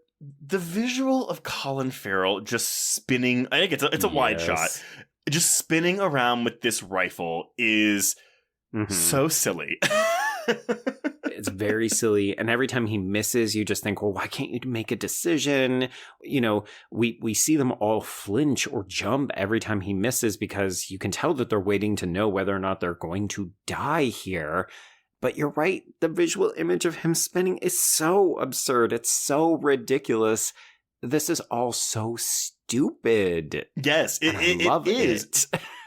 the visual of Colin Farrell just spinning, I think it's a wide shot, just spinning around with this rifle is so silly. It's very silly. And every time he misses, you just think, well, why can't you make a decision? You know, we see them all flinch or jump every time he misses because you can tell that they're waiting to know whether or not they're going to die here. But you're right. The visual image of him spinning is so absurd. It's so ridiculous. This is all so stupid. Yes, I love it.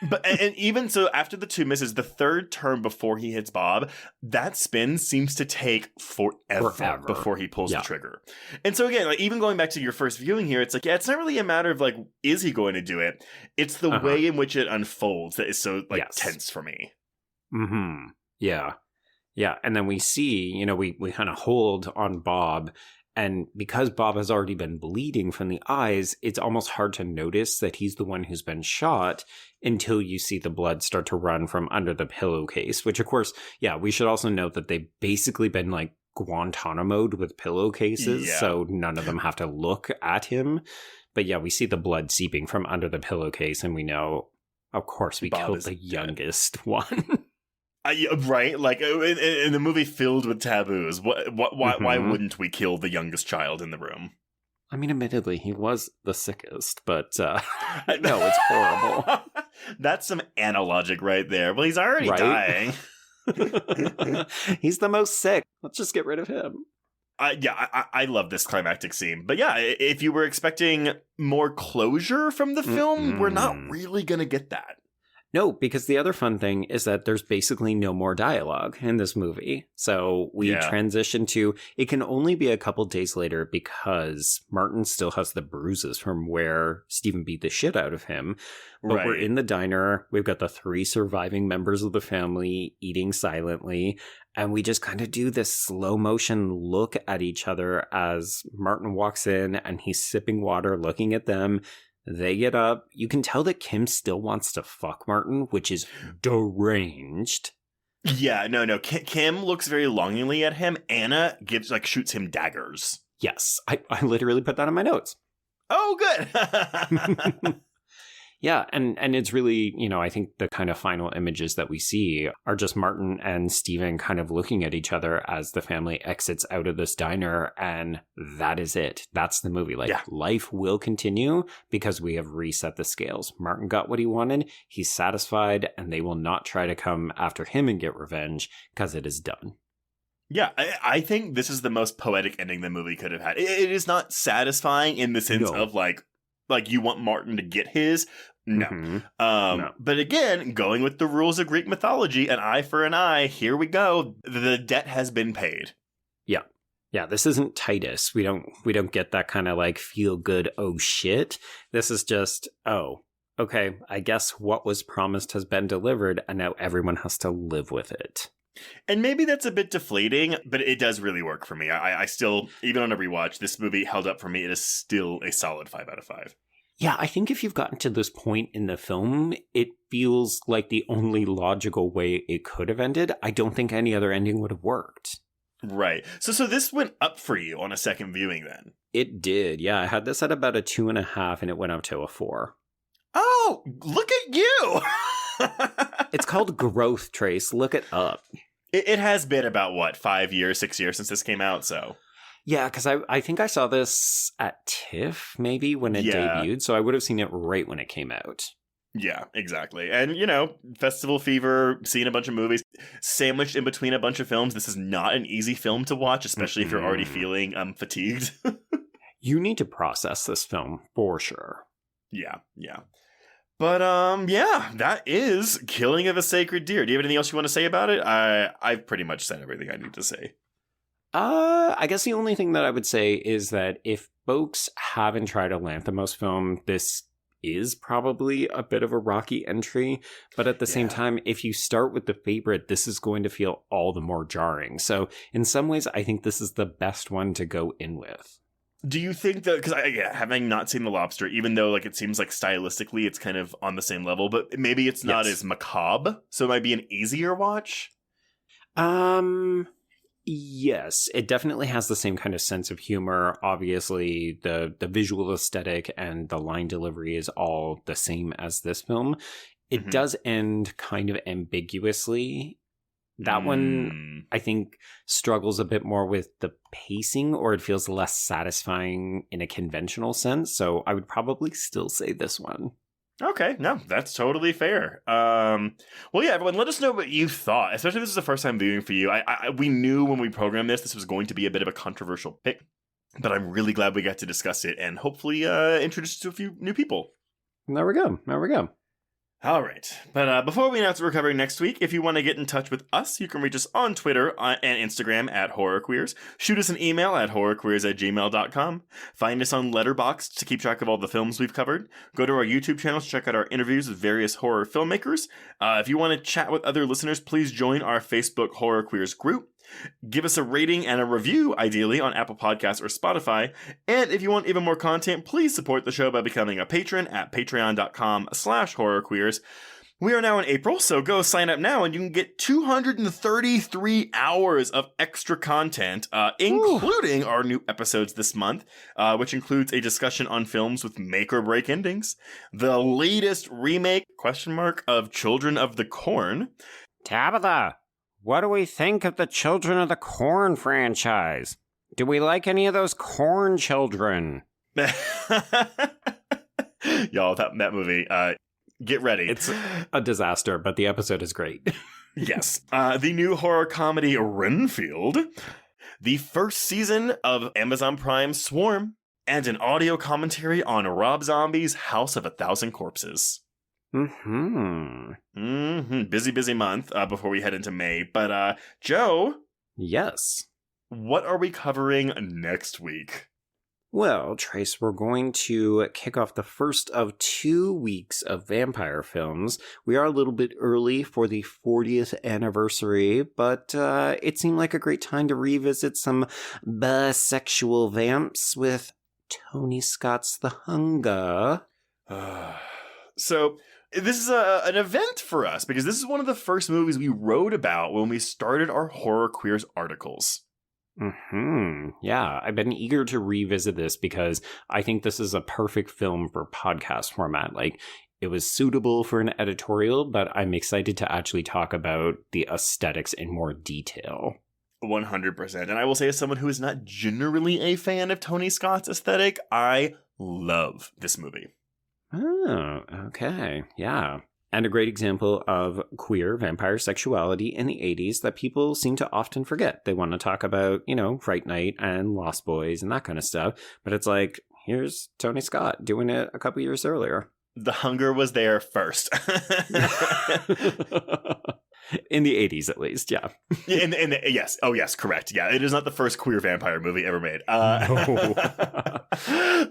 But and even so, after the 2 misses, the third turn before he hits Bob, that spin seems to take forever. Before he pulls the trigger. And so again, like even going back to your first viewing here, it's like, it's not really a matter of like, is he going to do it? It's the way in which it unfolds that is so tense for me. Yeah. Yeah. And then we see, we kind of hold on Bob. And because Bob has already been bleeding from the eyes, it's almost hard to notice that he's the one who's been shot until you see the blood start to run from under the pillowcase, which, of course, we should also note that they've basically been like Guantanamo'd with pillowcases, so none of them have to look at him. But we see the blood seeping from under the pillowcase, and we know, of course, we killed the youngest one. Right? Like, in a movie filled with taboos, why wouldn't we kill the youngest child in the room? I mean, admittedly, he was the sickest, but no, it's horrible. That's some analogic right there. Well, he's already dying. He's the most sick. Let's just get rid of him. I love this climactic scene. But if you were expecting more closure from the film, we're not really going to get that. No, because the other fun thing is that there's basically no more dialogue in this movie. So we transition to, it can only be a couple days later because Martin still has the bruises from where Stephen beat the shit out of him. But we're in the diner. We've got the 3 surviving members of the family eating silently. And we just kind of do this slow motion look at each other as Martin walks in and he's sipping water, looking at them. They get up. You can tell that Kim still wants to fuck Martin, which is deranged. Yeah, no. Kim looks very longingly at him. Anna shoots him daggers. Yes, I literally put that in my notes. Oh, good. Yeah, and it's really, I think the kind of final images that we see are just Martin and Steven kind of looking at each other as the family exits out of this diner, and that is it. That's the movie. Life will continue because we have reset the scales. Martin got what he wanted, he's satisfied, and they will not try to come after him and get revenge because it is done. Yeah, I think this is the most poetic ending the movie could have had. It is not satisfying in the sense of like you want Martin to get his. No. Mm-hmm. No. But again, going with the rules of Greek mythology, an eye for an eye, here we go. The debt has been paid. Yeah. Yeah, this isn't Titus. We don't get that kind of like feel good, oh shit. This is just, oh, okay, I guess what was promised has been delivered, and now everyone has to live with it. And maybe that's a bit deflating, but it does really work for me. I still, even on a rewatch, this movie held up for me. It is still a solid 5 out of 5. Yeah, I think if you've gotten to this point in the film, it feels like the only logical way it could have ended. I don't think any other ending would have worked. Right. So this went up for you on a second viewing then? It did, yeah. I had this at about a 2.5 and it went up to a 4. Oh, look at you! It's called growth, Trace. Look it up. It has been about, 5 years, 6 years since this came out, so... Yeah, because I think I saw this at TIFF, maybe, when it debuted, so I would have seen it right when it came out. Yeah, exactly. And, festival fever, seeing a bunch of movies, sandwiched in between a bunch of films. This is not an easy film to watch, especially if you're already feeling fatigued. You need to process this film, for sure. Yeah. But, that is Killing of a Sacred Deer. Do you have anything else you want to say about it? I've pretty much said everything I need to say. I guess the only thing that I would say is that if folks haven't tried a Lanthimos film, this is probably a bit of a rocky entry. But at the same time, if you start with the favorite, this is going to feel all the more jarring. So in some ways, I think this is the best one to go in with. Do you think that, because having not seen The Lobster, even though it seems like stylistically it's kind of on the same level, but maybe it's not as macabre, so it might be an easier watch? Yes, it definitely has the same kind of sense of humor. Obviously, the visual aesthetic and the line delivery is all the same as this film. It does end kind of ambiguously. That one, I think, struggles a bit more with the pacing, or it feels less satisfying in a conventional sense. So I would probably still say this one. Okay, no, that's totally fair. Well, yeah, everyone, let us know what you thought, especially if this is the first time viewing for you. We knew when we programmed this was going to be a bit of a controversial pick, but I'm really glad we got to discuss it and hopefully introduce it to a few new people. There we go. All right. But before we announce what we're covering next week, if you want to get in touch with us, you can reach us on Twitter and Instagram at HorrorQueers. Shoot us an email at horrorqueers@gmail.com. Find us on Letterboxd to keep track of all the films we've covered. Go to our YouTube channel to check out our interviews with various horror filmmakers. If you want to chat with other listeners, please join our Facebook HorrorQueers group. Give us a rating and a review, ideally, on Apple Podcasts or Spotify. And if you want even more content, please support the show by becoming a patron at patreon.com/horrorqueers. We are now in April, so go sign up now and you can get 233 hours of extra content, including our new episodes this month, which includes a discussion on films with make or break endings, the latest remake, of Children of the Corn. Tabitha, what do we think of the Children of the Corn franchise? Do we like any of those corn children? Y'all, that movie, get ready. It's a disaster, but the episode is great. Yes. The new horror comedy Renfield, the first season of Amazon Prime's Swarm, and an audio commentary on Rob Zombie's House of a Thousand Corpses. Busy month before we head into May. But, Joe? Yes? What are we covering next week? Well, Trace, we're going to kick off the first of 2 weeks of vampire films. We are a little bit early for the 40th anniversary, but it seemed like a great time to revisit some bisexual vamps with Tony Scott's The Hunger. So, this is an event for us, because this is one of the first movies we wrote about when we started our Horror Queers articles. Yeah, I've been eager to revisit this because I think this is a perfect film for podcast format. Like, it was suitable for an editorial, but I'm excited to actually talk about the aesthetics in more detail. 100%. And I will say, as someone who is not generally a fan of Tony Scott's aesthetic, I love this movie. Oh, okay. Yeah. And a great example of queer vampire sexuality in the 80s that people seem to often forget. They want to talk about, Fright Night and Lost Boys and that kind of stuff. But it's like, here's Tony Scott doing it a couple years earlier. The hunger was there first. In the 80s, at least, yeah. Yes. Oh, yes, correct. Yeah, it is not the first queer vampire movie ever made. No.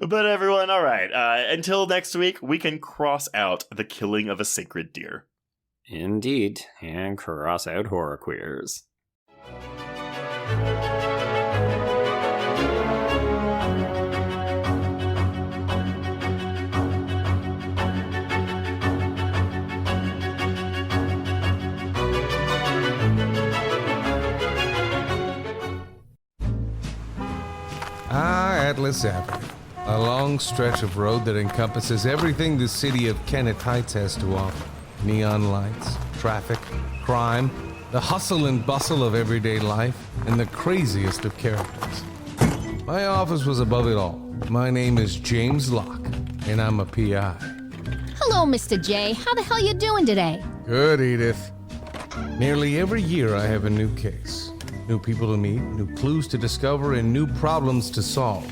But everyone, all right. Until next week, we can cross out the killing of a sacred deer. Indeed. And cross out horror queers. Atlas Avenue, a long stretch of road that encompasses everything the city of Kennett Heights has to offer. Neon lights, traffic, crime, the hustle and bustle of everyday life, and the craziest of characters. My office was above it all. My name is James Locke, and I'm a PI. Hello, Mr. J. How the hell you doing today? Good, Edith. Nearly every year I have a new case. New people to meet, new clues to discover, and new problems to solve.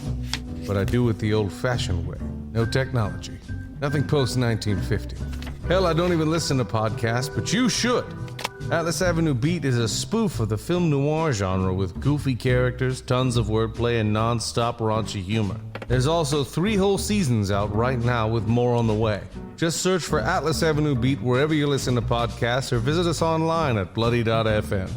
But I do it the old-fashioned way. No technology. Nothing post-1950. Hell, I don't even listen to podcasts, but you should. Atlas Avenue Beat is a spoof of the film noir genre with goofy characters, tons of wordplay, and non-stop raunchy humor. There's also 3 whole seasons out right now with more on the way. Just search for Atlas Avenue Beat wherever you listen to podcasts or visit us online at bloody.fm.